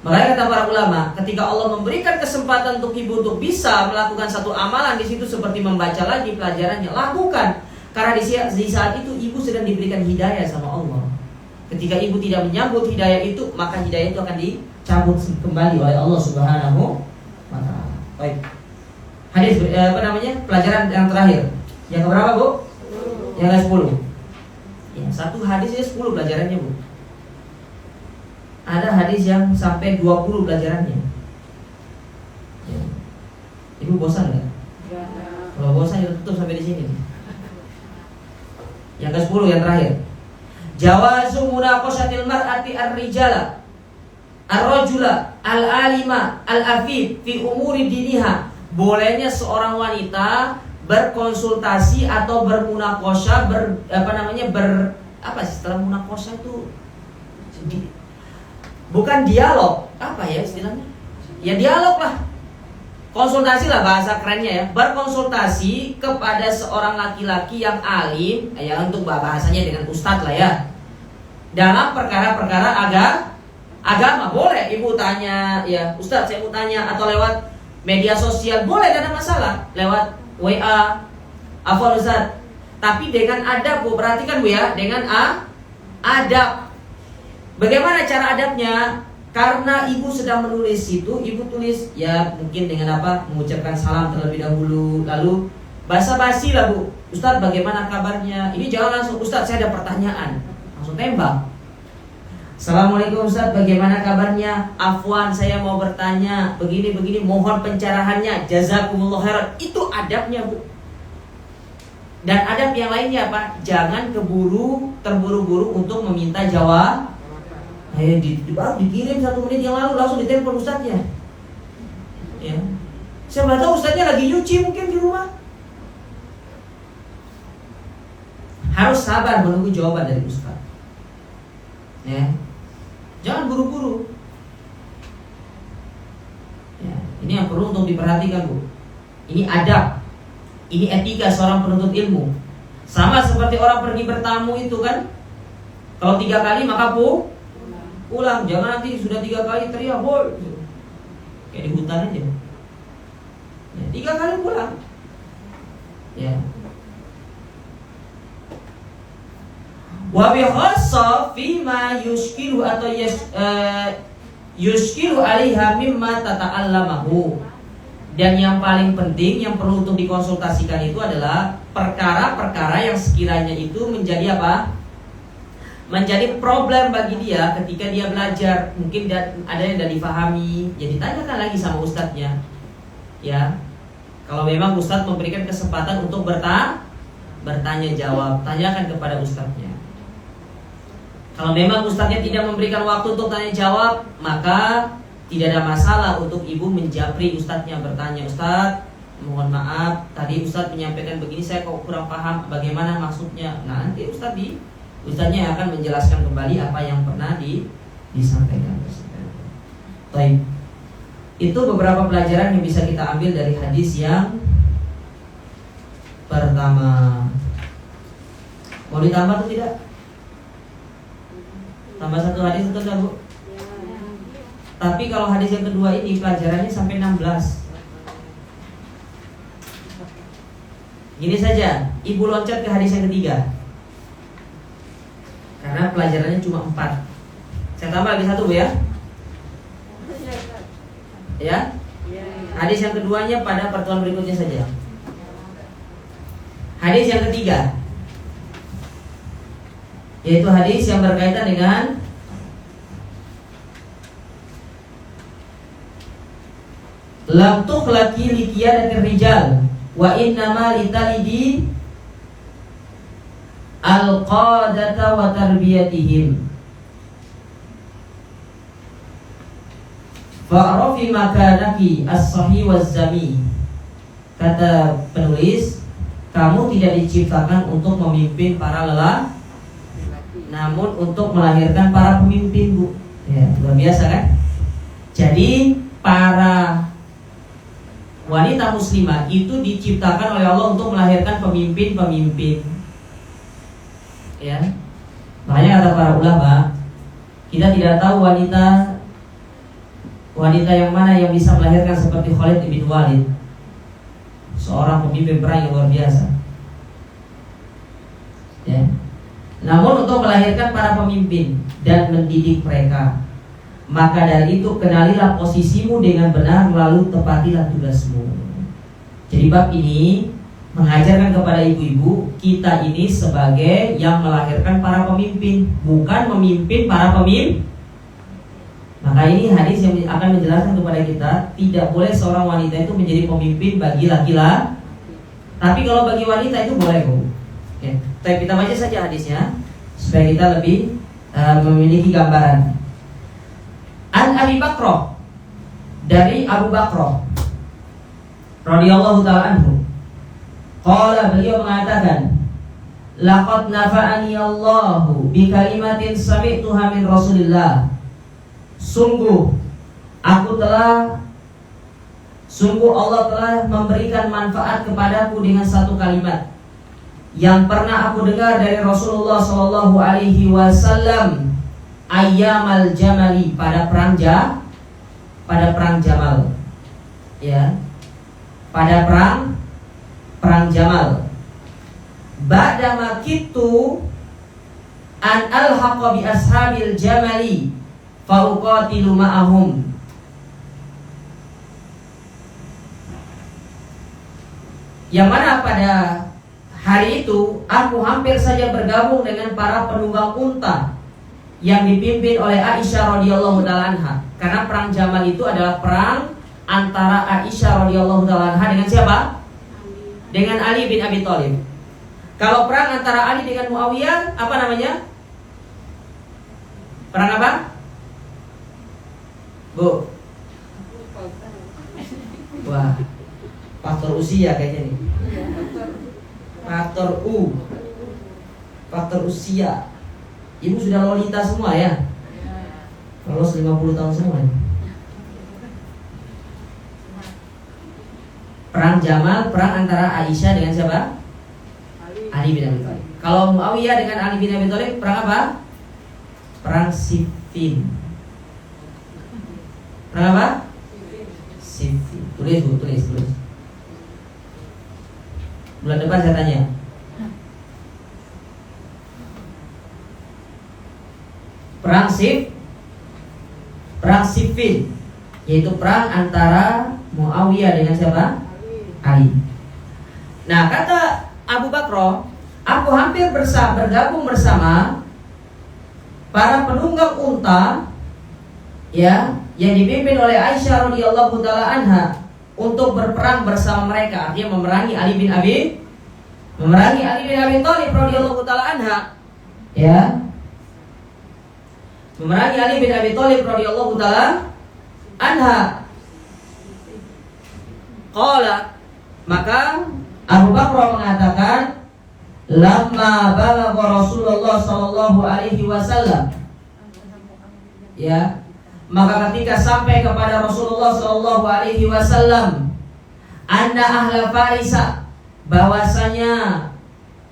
Makanya kata para ulama, ketika Allah memberikan kesempatan untuk ibu untuk bisa melakukan satu amalan di situ seperti membaca lagi pelajarannya, lakukan. Karena di saat itu ibu sedang diberikan hidayah sama Allah. Ketika ibu tidak menyambut hidayah itu, maka hidayah itu akan dicabut kembali oleh Allah Subhanahu wa ta'ala. Baik. Hadis pelajaran yang terakhir. Yang keberapa, Bu? Yang ke-10. Ya, satu hadisnya 10 pelajarannya, Bu. Ada hadis yang sampai 20 pelajarannya. Ya. Ibu bosan enggak? Kalau bosan ya tutup sampai di sini. Yang ke-10 yang terakhir. Jawazu munaqashatil mar'ati ar-rijala ar-rajula al-alima al-afif fi umuri diniha. Bolehnya seorang wanita berkonsultasi atau bermunaqasha, setelah munaqasha itu bukan dialog, apa ya istilahnya? Ya dialog lah. Konsultasi lah bahasa kerennya ya. Berkonsultasi kepada seorang laki-laki yang alim, ya untuk bahasanya dengan ustadz lah ya. Dalam perkara-perkara agama boleh ibu tanya, ya ustadz saya mau tanya, atau lewat media sosial boleh, tidak ada masalah. Lewat WA, apa ustadz? Tapi dengan adab, Bu, perhatikan Bu ya, dengan adab. Bagaimana cara adabnya? Karena ibu sedang menulis itu, ibu tulis ya mungkin dengan apa? Mengucapkan salam terlebih dahulu, lalu basa-basi lah Bu. Ustadz bagaimana kabarnya? Ini jangan langsung Ustadz saya ada pertanyaan, langsung tembak. Assalamualaikum Ustadz bagaimana kabarnya? Afwan saya mau bertanya begini-begini, mohon pencerahannya. Jazakumullah khairan. Itu adabnya Bu. Dan adab yang lainnya apa? Jangan terburu-buru untuk meminta jawab. Baru dikirim 1 menit yang lalu langsung ditelepon ustadznya. Ya. Siapa tahu ustadznya lagi nyuci mungkin di rumah. Harus sabar menunggu jawaban dari ustadz. Ya. Jangan buru-buru. Ya. Ini yang perlu untuk diperhatikan Bu. Ini adab. Ini etika seorang penuntut ilmu. Sama seperti orang pergi bertamu itu kan. Kalau 3 kali maka pulang, jangan nanti sudah 3 kali teriak boy, kayak di hutan aja. Ya, 3 kali pulang. Ya. Wa bi khassa fima yushkilu atau yushkilu alaiha mimma tata'allamahu. Dan yang paling penting yang perlu untuk dikonsultasikan itu adalah perkara-perkara yang sekiranya itu menjadi apa? Menjadi problem bagi dia ketika dia belajar. Mungkin ada yang tidak difahami, jadi tanyakan lagi sama ustadznya. Ya, kalau memang ustadz memberikan kesempatan untuk bertanya jawab, tanyakan kepada ustadznya. Kalau memang ustadznya tidak memberikan waktu untuk tanya jawab, maka tidak ada masalah untuk ibu menjapri ustadznya, bertanya, Ustadz, mohon maaf, tadi ustadz menyampaikan begini, saya kok kurang paham, bagaimana maksudnya. Nah, nanti ustadznya akan menjelaskan kembali apa yang pernah disampaikan. Baik. Itu beberapa pelajaran yang bisa kita ambil dari hadis yang pertama. Mau ditambah atau tidak? Tambah satu hadis atau tidak, Bu? Tapi kalau hadis yang kedua ini pelajarannya sampai 16. Gini saja, ibu loncat ke hadis yang ketiga, karena pelajarannya cuma 4. Saya tambah lagi satu, Bu, ya. Ya. Hadis yang keduanya pada pertemuan berikutnya saja. Hadis yang ketiga, yaitu hadis yang berkaitan dengan lam tukhlaqi liqiyadatir rijal wa innama litalidi al-qadata wa tarbiyatihim fa'rafi makanaki as-sahih waz-zami. Kata penulis, kamu tidak diciptakan untuk memimpin para lelaki, namun untuk melahirkan para pemimpin, Bu. Ya, luar biasa kan? Jadi para wanita muslimah itu diciptakan oleh Allah untuk melahirkan pemimpin-pemimpin. Ya. Makanya kata para ulama, kita tidak tahu wanita yang mana yang bisa melahirkan seperti Khalid bin Walid, seorang pemimpin perang yang luar biasa. Ya. Namun untuk melahirkan para pemimpin dan mendidik mereka, maka dari itu kenalilah posisimu dengan benar, lalu tepatilah tugasmu. Jadi bab ini mengajarkan kepada ibu-ibu, kita ini sebagai yang melahirkan para pemimpin, bukan memimpin para pemimpin. Maka ini hadis yang akan menjelaskan kepada kita, tidak boleh seorang wanita itu menjadi pemimpin bagi laki-laki. Tapi kalau bagi wanita itu boleh, Bu. Ya. Tapi kita baca saja hadisnya supaya kita lebih memiliki gambaran. An Abi Bakr, dari Abu Bakr radhiyallahu ta'ala anhu, qala, beliau mengatakan, laqad nafa'ani Allahu bi kalimatin sami'tuha min Rasulillah. Sungguh Allah telah memberikan manfaat kepadaku dengan satu kalimat yang pernah aku dengar dari Rasulullah sallallahu alaihi wasallam ayyamal jamali, pada perang Jamal. Ya. Pada perang Jamal. Ba'dama kitu an alhaqa bi ashabil jamali fa uqatilu ma'ahum. Yang mana pada hari itu aku hampir saja bergabung dengan para penunggang unta yang dipimpin oleh Aisyah radhiyallahu taala anha. Karena perang Jamal itu adalah perang antara Aisyah radhiyallahu taala anha dengan siapa? Dengan Ali bin Abi Thalib. Kalau perang antara Ali dengan Muawiyah, apa namanya? Perang apa? Bu. Wah, faktor usia kayaknya nih. Faktor usia. Ibu sudah lolita semua ya? Lolos 50 tahun semua ya? Perang Jamal, perang antara Aisyah dengan siapa? Ali bin Abi Thalib. Kalau Muawiyah dengan Ali bin Abi Thalib, perang apa? Perang Siffin. Perang apa? Siffin. Tulis Bu, tulis. Bulan depan saya tanya. Perang Siffin, yaitu perang antara Muawiyah dengan siapa? Ali. Nah, kata Abu Bakar, aku hampir bergabung bersama para penunggang unta, ya, yang dipimpin oleh Aisyah radhiyallahu taala anha untuk berperang bersama mereka, artinya memerangi Ali bin Abi Thalib radhiyallahu taala anha, ya. Memerangi Ali bin Abi Thalib radhiyallahu taala anha. Qala, maka Abu Bakar mengatakan, lamma balagha Rasulullah sallallahu alaihi wasallam, ya, maka ketika sampai kepada Rasulullah sallallahu alaihi wasallam, anna ahla Farisa, bahwasanya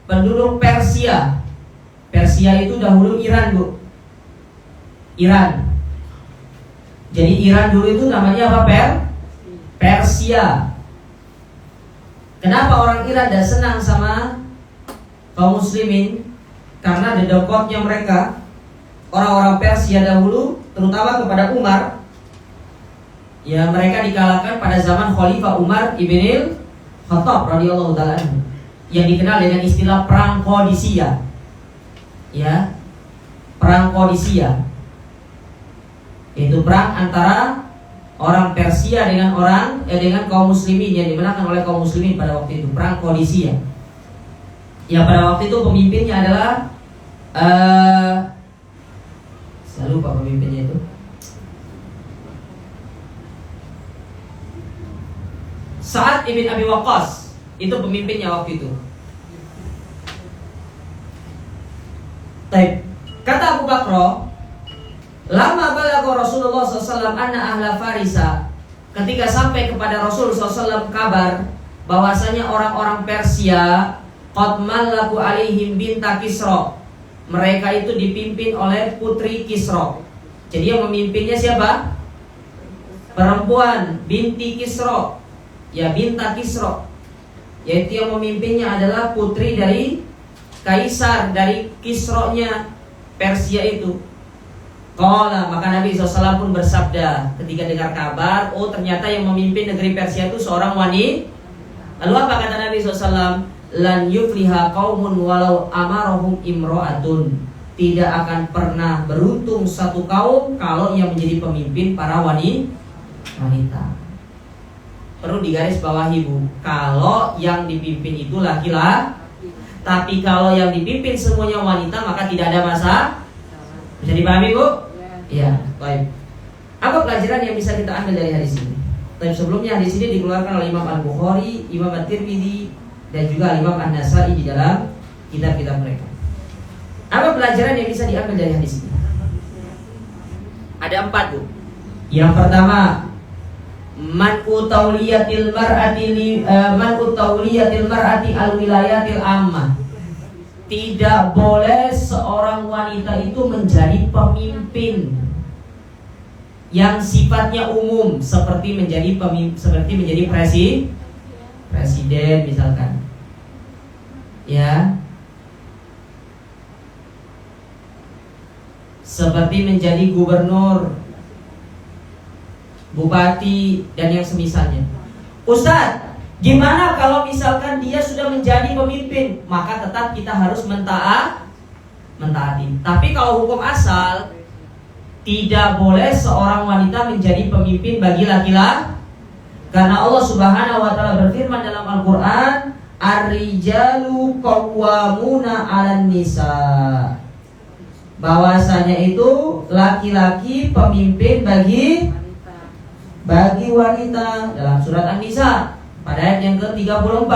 penduduk Persia itu dahulu Iran, Bu. Iran. Jadi Iran dulu itu namanya apa? Persia. Kenapa orang Iran tidak senang sama kaum muslimin? Karena dedekatnya mereka, orang-orang Persia dahulu, terutama kepada Umar, ya, mereka dikalahkan pada zaman Khalifah Umar ibn Khattab radhiyallahu taala anhu, yang dikenal dengan istilah perang Qadisiyah. Ya, perang Qadisiyah, itu perang antara orang Persia dengan kaum muslimin yang dimenangkan oleh kaum muslimin pada waktu itu, perang Qadisiyah. Ya, pada waktu itu pemimpinnya adalah saya lupa pemimpinnya itu. Sa'ad ibn Abi Waqqas itu pemimpinnya waktu itu. Baik, kata Abu Bakar, lama balagha Rasulullah SAW anna ahla Farisa, ketika sampai kepada Rasul SAW kabar bahwasanya orang-orang Persia qad mallaku alaihim binta Kisra, mereka itu dipimpin oleh putri Kisra. Jadi yang memimpinnya siapa? Perempuan, binti Kisra, ya, binta Kisra, yaitu yang memimpinnya adalah putri dari kaisar, dari Kisra-nya Persia itu. Qala, maka Nabi SAW pun bersabda ketika dengar kabar, oh ternyata yang memimpin negeri Persia itu seorang wanita. Lalu apa kata Nabi SAW? Lan yufliha qaumun walau amarahum imro'atun, tidak akan pernah beruntung satu kaum kalau yang menjadi pemimpin para wanita. Perlu digaris bawahi, Bu, kalau yang dipimpin itu laki-laki, tapi kalau yang dipimpin semuanya wanita maka tidak ada masalah. Bisa dipahami, Bu? Ya, baik. Apa pelajaran yang bisa kita ambil dari hadis ini? Tapi sebelumnya hadis ini dikeluarkan oleh Imam Al-Bukhari, Imam At-Tirmidzi, dan juga Imam An-Nasai di dalam kitab-kitab mereka. Apa pelajaran yang bisa diambil dari hadis ini? Ada 4, Bu. Yang pertama, man'u tauliyatil mar'ati al-wilayatil ammah. Tidak boleh seorang wanita itu menjadi pemimpin yang sifatnya umum, seperti menjadi presiden misalkan, ya, seperti menjadi gubernur, bupati, dan yang semisalnya. Ustadz, gimana kalau misalkan dia sudah menjadi pemimpin? Maka tetap kita harus mentaati. Tapi kalau hukum asal, tidak boleh seorang wanita menjadi pemimpin bagi laki-laki, karena Allah Subhanahu wa taala berfirman dalam Al-Qur'an, ar-rijalu qawwamuna 'alan nisa, bahwasanya itu laki-laki pemimpin bagi wanita, dalam surat An-Nisa pada ayat yang ke-34.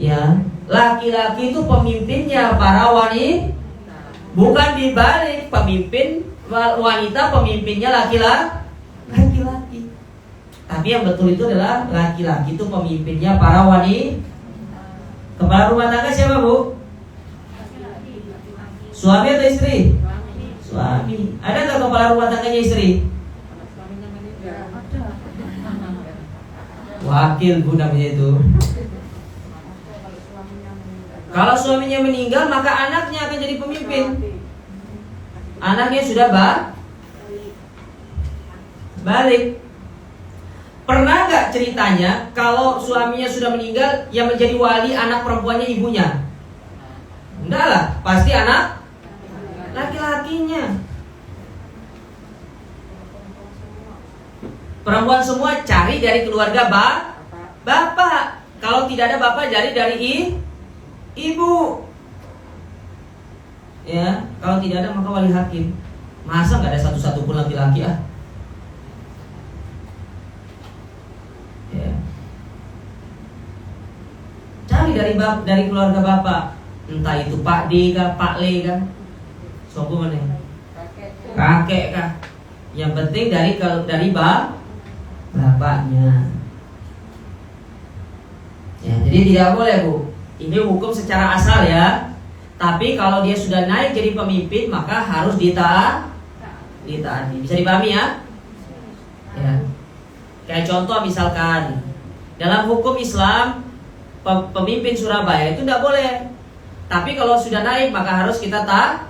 Ya, laki-laki itu pemimpinnya para wanita, bukan dibalik, pemimpin wanita pemimpinnya laki-laki. Tapi yang betul itu adalah laki-laki itu pemimpinnya para wanita. Kepala rumah tangga siapa, Bu? Suami atau istri? Suami. Ada nggak kepala rumah tangganya istri? Wakil, Bu, namanya itu. Kalau suaminya meninggal, maka anaknya akan jadi pemimpin. Anaknya sudah balik. Pernah nggak ceritanya kalau suaminya sudah meninggal, yang menjadi wali anak perempuannya ibunya? Enggak lah, pasti anak laki-lakinya. Perempuan semua cari dari keluarga bapak. Kalau tidak ada bapak, cari dari ibu. Ya, kalau tidak ada maka wali hakim. Masa nggak ada satu-satu pun laki-laki ah? Ya. Cari dari keluarga bapak. Entah itu Pak D kah, Pak Le kah, sopo mana? Kakek kah? Yang penting dari bapaknya. Ya, jadi tidak boleh Bu. Ini hukum secara asal ya. Tapi kalau dia sudah naik jadi pemimpin, maka harus ditaati. Bisa dipahami ya? Ya. Kayak contoh misalkan dalam hukum Islam, pemimpin Surabaya itu tidak boleh. Tapi kalau sudah naik maka harus kita taat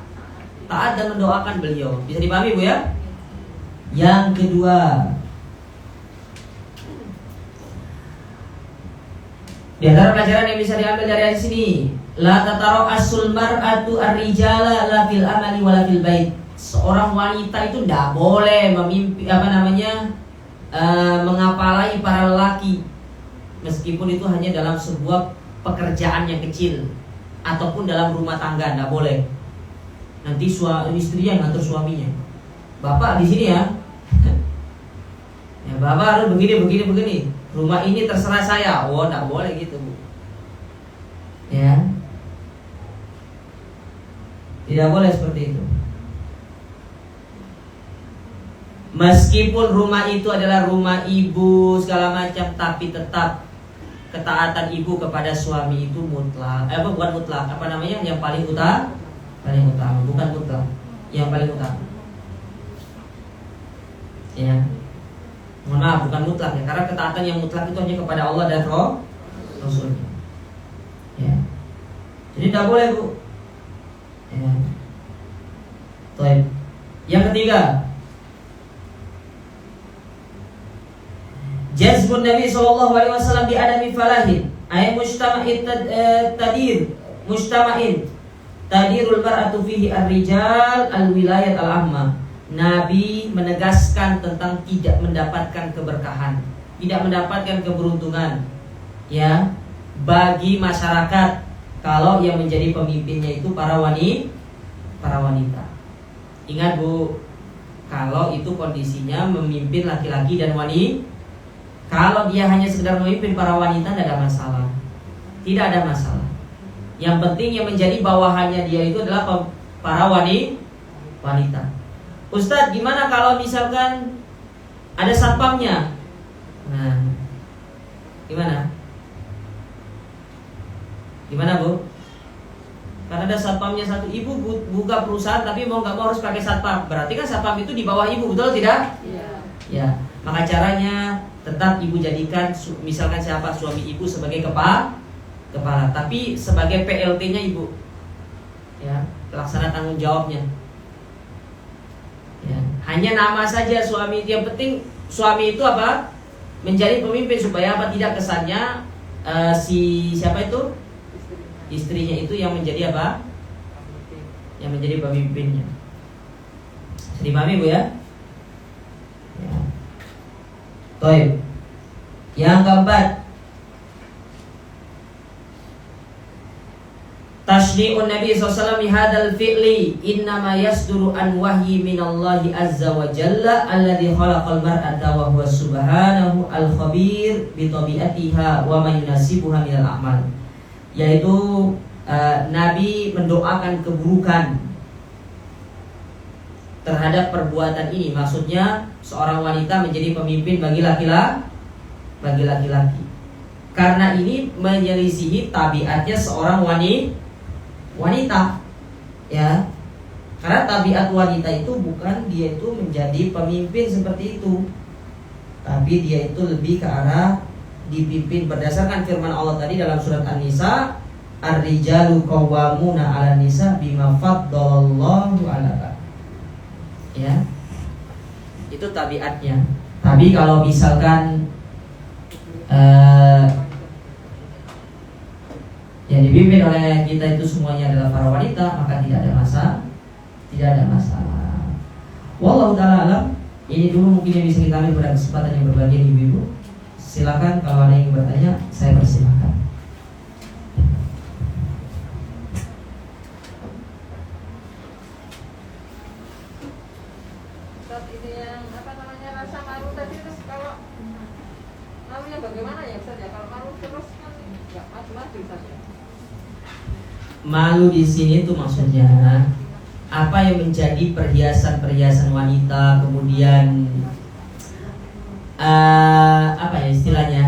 dan mendoakan beliau. Bisa dipahami Bu ya? Yang kedua, di antara pelajaran yang bisa diambil dari sini, la tataro asul mar'atu ar-rijala la fil amali wala fil bait. Seorang wanita itu tidak boleh memimpin mengapalai para lelaki, meskipun itu hanya dalam sebuah pekerjaan yang kecil ataupun dalam rumah tangga, tidak boleh. Nanti istrinya ngatur suaminya. Bapak di sini ya. Ya, bapak harus begini. Rumah ini terserah saya. Oh, tidak boleh gitu Bu. Ya. Tidak boleh seperti itu. Meskipun rumah itu adalah rumah ibu segala macam, tapi tetap ketaatan ibu kepada suami itu mutlak. Bukan mutlak, apa namanya? Yang paling utama, bukan mutlak. Yang paling utama. Ya. Mohon maaf, bukan mutlak ya, karena ketaatan yang mutlak itu hanya kepada Allah dan Rasulnya. Ya. Jadi tidak boleh Bu. Ya. Baik. Yang ketiga, jazbun Nabi SAW di adami falahin ay mujtama'in tadirul mar'atu fihi ar-rijal al-wilayat al-amma. Nabi menegaskan tentang tidak mendapatkan keberkahan, tidak mendapatkan keberuntungan ya bagi masyarakat kalau yang menjadi pemimpinnya itu para wanita. Ingat Bu, kalau itu kondisinya memimpin laki-laki dan wanita. Kalau dia hanya sekedar memimpin para wanita, tidak ada masalah. Tidak ada masalah. Yang penting yang menjadi bawahannya dia itu adalah para wanita. Ustadz, gimana kalau misalkan ada satpamnya? Nah, gimana? Gimana Bu? Karena ada satpamnya satu, ibu buka perusahaan tapi mau nggak mau harus pakai satpam. Berarti kan satpam itu di bawah ibu, betul tidak? Iya. Ya, maka caranya tetap ibu jadikan misalkan siapa suami ibu sebagai kepala, tapi sebagai PLT-nya ibu, ya, pelaksana tanggung jawabnya. Ya, hanya nama saja suami, yang penting suami itu apa? Menjadi pemimpin supaya apa? Tidak kesannya siapa itu? Istrinya itu yang menjadi apa? Yang menjadi pemimpinnya. Bisa dipahami Bu ya? Ya. Baik. Yang keempat, tashri'un Nabi SAW bihadal fi'li innama yasduru an wahyi minallahi azza wa jalla alladhi khalaqal mar'ata wa huwa subhanahu al-khabir bi tabi'atiha wa ma yunasibuha minal a'mal. Yaitu Nabi mendoakan keburukan terhadap perbuatan ini. Maksudnya seorang wanita menjadi pemimpin bagi laki-laki. Karena ini menyelisihi tabiatnya seorang wanita. Ya. Karena tabiat wanita itu bukan dia itu menjadi pemimpin seperti itu. Tapi dia itu lebih ke arah dipimpin berdasarkan firman Allah tadi dalam surat An-Nisa ar-rijalu qawwamuna 'alan nisa bima faddalallahu 'ala. Ya. Itu tabiatnya. Tapi kalau misalkan yang dipimpin oleh kita itu semuanya adalah para wanita, maka tidak ada masalah. Wallahu ta'ala alam. Ini dulu mungkin yang bisa kita ambil pada kesempatan yang berbahagia ibu-ibu. Silakan kalau ada yang bertanya, saya persilakan. Ini yang rasa malu tadi, terus kalau malunya bagaimana ya Ustaz ya? Kalau malu terus kan nggak maju-maju Ustaz ya. Malu di sini tuh maksudnya apa yang menjadi perhiasan wanita, kemudian apa ya istilahnya?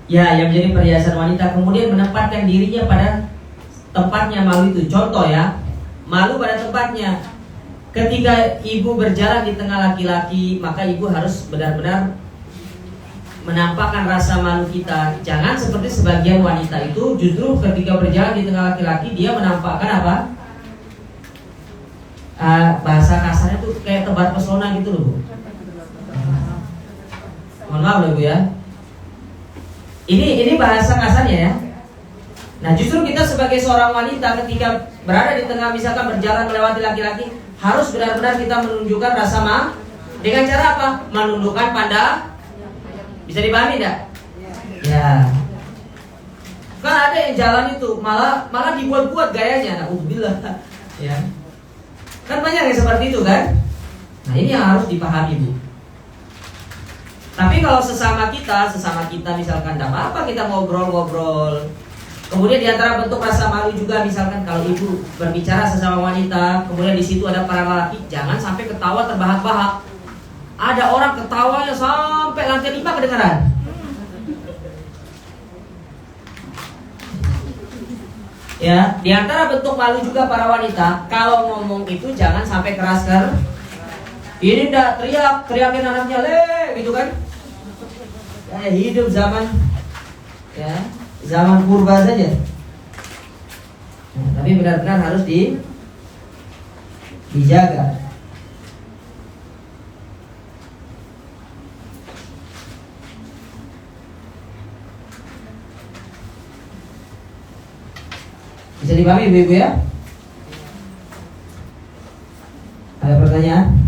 Ya, yang menjadi perhiasan wanita kemudian menempatkan dirinya pada tempatnya malu itu. Contoh ya, malu pada tempatnya. Ketika ibu berjalan di tengah laki-laki, maka ibu harus benar-benar menampakkan rasa malu kita. Jangan seperti sebagian wanita itu justru ketika berjalan di tengah laki-laki dia menampakkan apa? Bahasa kasarnya tuh kayak tebar pesona gitu loh, Bu. Mohon maaf loh, Bu ya. Ini bahasa kasarnya ya. Nah, justru kita sebagai seorang wanita ketika berada di tengah misalkan berjalan melewati laki-laki, harus benar-benar kita menunjukkan rasa malu. Dengan cara apa? Menundukkan pandang. Bisa dipahami tidak? Ya. Kan ada yang jalan itu malah dibuat-buat gayanya. Alhamdulillah. Ya. Kan banyak yang seperti itu kan? Nah, ini yang harus dipahami, Bu. Tapi kalau sesama kita misalkan tidak apa-apa kita ngobrol-ngobrol. Kemudian di antara bentuk rasa malu juga misalkan kalau ibu berbicara sesama wanita, kemudian di situ ada para lelaki, jangan sampai ketawa terbahak-bahak. Ada orang ketawanya sampai lantai 5 kedengaran. Ya, di antara bentuk malu juga para wanita, kalau ngomong itu jangan sampai keras kan. Ini ndak teriakin anaknya gitu kan. Kayak hidup zaman purba saja. Nah, tapi benar-benar harus dijaga. Bisa dipahami ibu-ibu ya? Ada pertanyaan?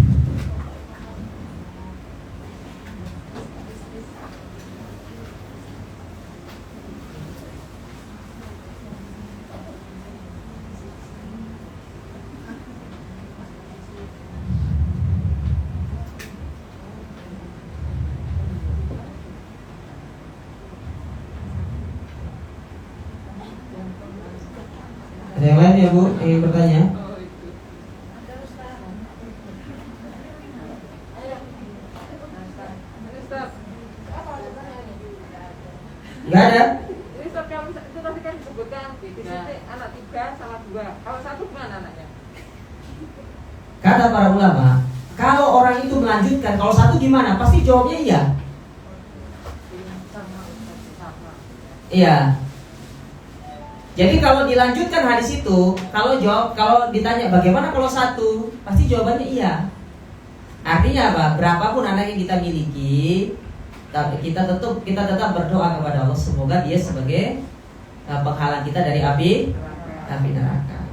Ada yang lain ya Bu, ingin bertanya? Enggak ada? Ini Ustaz, kalau itu tadi kan disebutkan di titik anak 3 sama 2. Kalau 1 gimana anaknya? Kata para ulama, kalau orang itu melanjutkan, kalau 1 gimana? Pasti jawabnya iya. Iya. Jadi kalau dilanjutkan hadis itu, kalau ditanya bagaimana kalau 1, pasti jawabannya iya. Artinya apa? Berapapun anak yang kita miliki, tapi kita tetap berdoa kepada Allah semoga dia sebagai penghalang kita dari api neraka.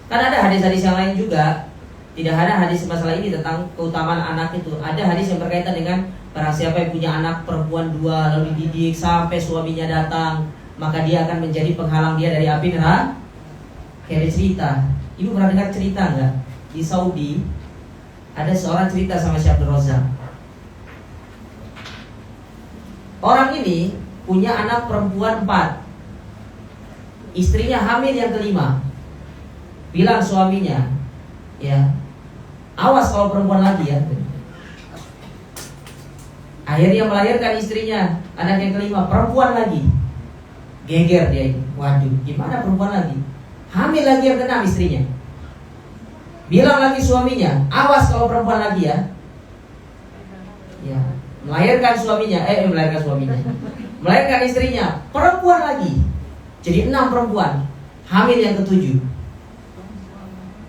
Kan ada hadis-hadis yang lain juga. Tidak ada hadis masalah ini tentang keutamaan anak itu. Ada hadis yang berkaitan dengan barang siapa yang punya anak perempuan 2 lalu dididik sampai suaminya datang, maka dia akan menjadi penghalang dia dari api neraka. Kayak ada cerita. Ibu pernah dengar cerita nggak? Di Saudi ada seorang cerita sama Syekh Abdul Razak. Orang ini punya anak perempuan 4. Istrinya hamil yang kelima. Bilang suaminya, ya, awas kalau perempuan lagi ya. Akhirnya melahirkan istrinya, anak yang kelima, perempuan lagi. Geger dia ini. Waduh, gimana perempuan lagi? Hamil lagi yang keenam istrinya. Bilang lagi suaminya, awas kalau perempuan lagi ya. Ya, melahirkan suaminya. Melahirkan istrinya, perempuan lagi. Jadi 6 perempuan, hamil yang ke-7.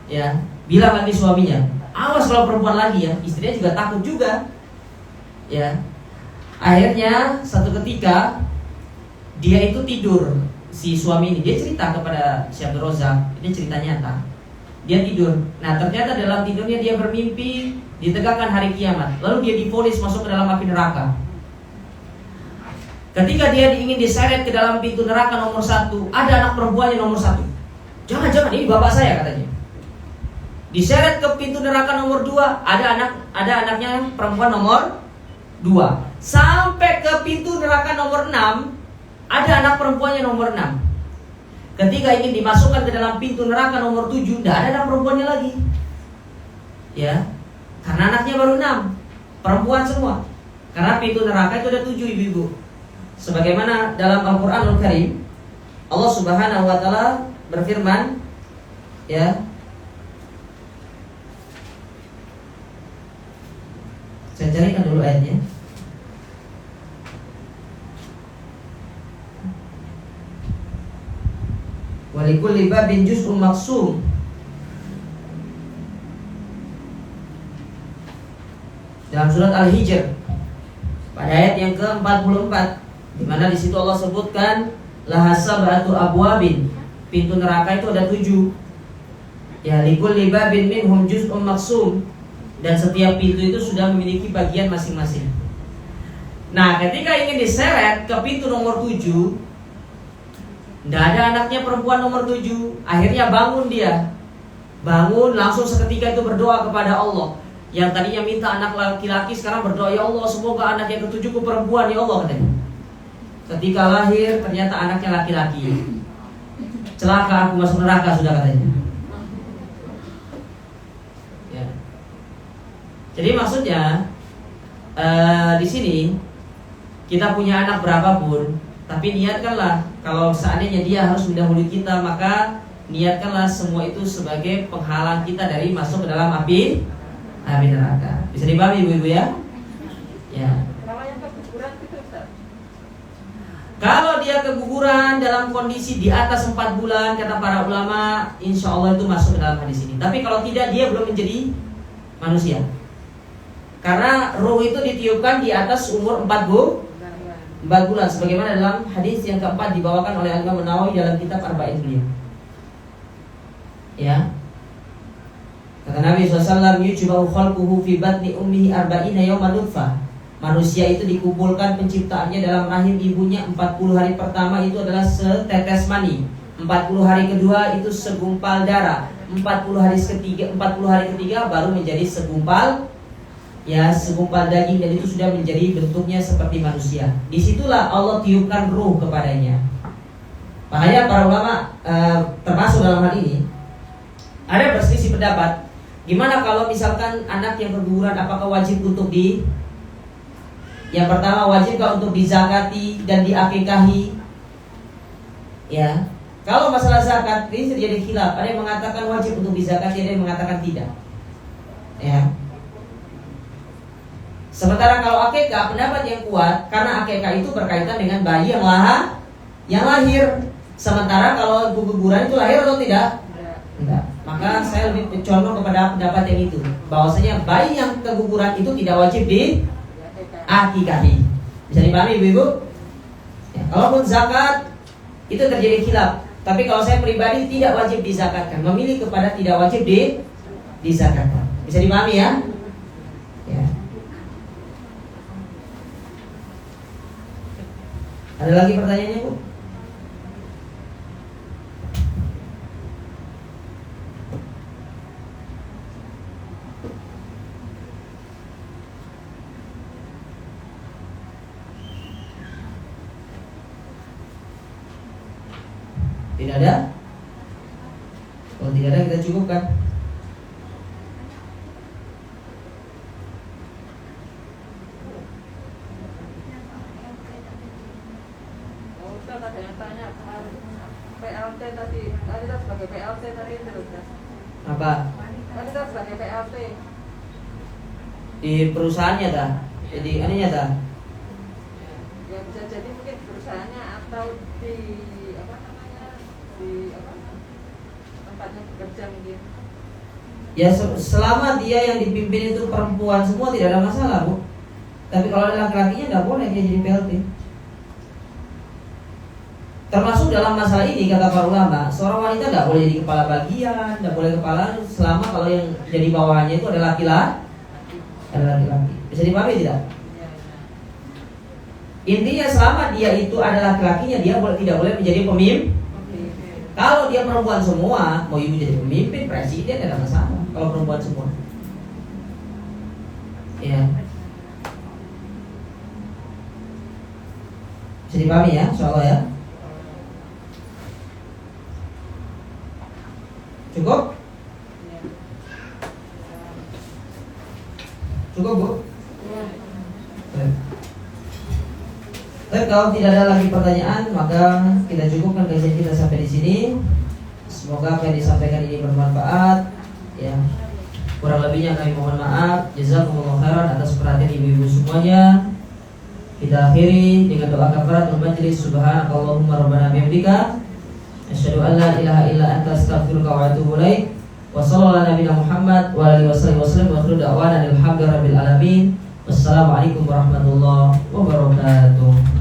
Ya, bilang lagi suaminya, awas kalau perempuan lagi ya. Istrinya juga takut juga. Ya. Akhirnya satu ketika dia itu tidur, si suami ini, dia cerita kepada Syekh Abdul Razak, ini cerita nyata. Dia tidur. Nah, ternyata dalam tidurnya dia bermimpi ditegakkan hari kiamat. Lalu dia divonis masuk ke dalam api neraka. Ketika dia ingin diseret ke dalam pintu neraka nomor 1, ada anak perempuannya nomor 1. Jangan, ini bapak saya katanya. Diseret ke pintu neraka nomor 2, ada anaknya perempuan nomor 2. Sampai ke pintu neraka nomor 6, ada anak perempuannya nomor 6. Ketika ingin dimasukkan ke dalam pintu neraka nomor 7, tidak ada anak perempuannya lagi. Ya, karena anaknya baru 6, perempuan semua. Karena pintu neraka itu ada 7, ibu-ibu. Sebagaimana dalam Al-Qur'anul Karim, Allah Subhanahu wa taala berfirman, ya. Saya carikan dulu ayatnya. Walikulli babin juz'un maqsum. Dalam surat Al-Hijr pada ayat yang ke-44, di mana di situ Allah sebutkan laha sab'atu abwabin. Pintu neraka itu ada 7. Ya, likulli babin minhum juz'un maqsum. Dan setiap pintu itu sudah memiliki bagian masing-masing. Nah, ketika ingin diseret ke pintu nomor 7, tidak ada anaknya perempuan nomor 7. Akhirnya bangun dia. Bangun langsung seketika itu berdoa kepada Allah. Yang tadinya minta anak laki-laki sekarang berdoa, ya Allah semoga anak yang ke-7 ku perempuan ya Allah katanya. Ketika lahir ternyata anaknya laki-laki. Celaka, aku masuk neraka sudah katanya. Ya. Jadi maksudnya di sini kita punya anak berapapun, tapi niatkanlah kalau seandainya dia harus mendahului kita, maka niatkanlah semua itu sebagai penghalang kita dari masuk ke dalam api neraka. Bisa dipahami ibu-ibu ya? Ya. Kalau yang keguguran itu Ustaz? Kalau dia keguguran dalam kondisi di atas 4 bulan, kata para ulama, insya Allah itu masuk ke dalam hadis ini. Tapi kalau tidak, dia belum menjadi manusia. Karena ruh itu ditiupkan di atas umur 4 bulan, sebagaimana dalam hadis yang keempat dibawakan oleh Imam Nawawi dalam kitab Arba'in beliau. Ya. Kata Nabi SAW, yujma'u khalquhu fi batni ummihi arba'ina yawman nutfah. Manusia itu dikumpulkan penciptaannya dalam rahim ibunya 40 hari pertama itu adalah setetes mani. 40 hari kedua itu segumpal darah. 40 hari ketiga baru menjadi segumpal daging, dan itu sudah menjadi bentuknya seperti manusia. Disitulah Allah tiupkan ruh kepadanya. Makanya para ulama termasuk dalam hal ini ada berselisih pendapat. Gimana kalau misalkan anak yang keguguran, apakah wajib untuk yang pertama wajibkah untuk dizakati dan diakikahi? Ya. Kalau masalah zakat ini terjadi khilaf. Ada yang mengatakan wajib untuk dizakati, ada yang mengatakan tidak. Ya. Sementara kalau akikah, pendapat yang kuat, karena akikah itu berkaitan dengan bayi yang lahir. Sementara kalau keguguran itu lahir atau tidak? Tidak. Maka saya lebih condong kepada pendapat yang itu, bahwasanya bayi yang keguguran itu tidak wajib diakikahi. Bisa dipahami ibu-ibu? Ya, kalaupun zakat itu terjadi khilaf, tapi kalau saya pribadi tidak wajib dizakatkan, memilih kepada tidak wajib dizakatkan. Bisa dipahami ya? Ya. Ada lagi pertanyaannya, Bu? Tidak ada? Kalau tidak ada kita cukupkan. Ustaz ada yang tanya PLT tadi sebagai PLT tadi itu Ustaz. Apa? Tadi sebagai PLT Di perusahaannya dah. Jadi aninya dah. ya bisa jadi mungkin perusahaannya atau di apa namanya tempatnya bekerja mungkin. Ya selama dia yang dipimpin itu perempuan semua tidak ada masalah, Bu. Tapi kalau ada laki-lakinya tidak boleh dia jadi PLT. Termasuk dalam masalah ini kata para ulama, seorang wanita tidak boleh jadi kepala bagian, tidak boleh kepala selama kalau yang jadi bawahannya itu adalah laki-laki. Bisa dipahami tidak? Intinya selama dia itu adalah laki-lakinya, dia tidak boleh menjadi pemimpin. Kalau dia perempuan semua, mau ibu jadi pemimpin, presiden, tidak ada masalah. Kalau perempuan semua, ya. Bisa dipahami ya, insyaallah ya. Cukup? Cukup, Bu? Baik, kalau tidak ada lagi pertanyaan, maka kita cukupkan kajian kita sampai di sini. Semoga apa yang disampaikan ini bermanfaat. Ya, kurang lebihnya kami mohon maaf. Jazakumullah khairan atas perhatian ibu-ibu semuanya. Kita akhiri dengan doa kafaratul majlis. Subhanakallahumma rabbana bihamdika, asyhadu an la ilaha illa anta astaghfiruka wa atubu ilaik. Wa sallallahu ala nabiyina Muhammad wa alihi wasallam wa akhiru da'wana alhamdulillahi rabbil alamin. Wassalamualaikum warahmatullahi wabarakatuh.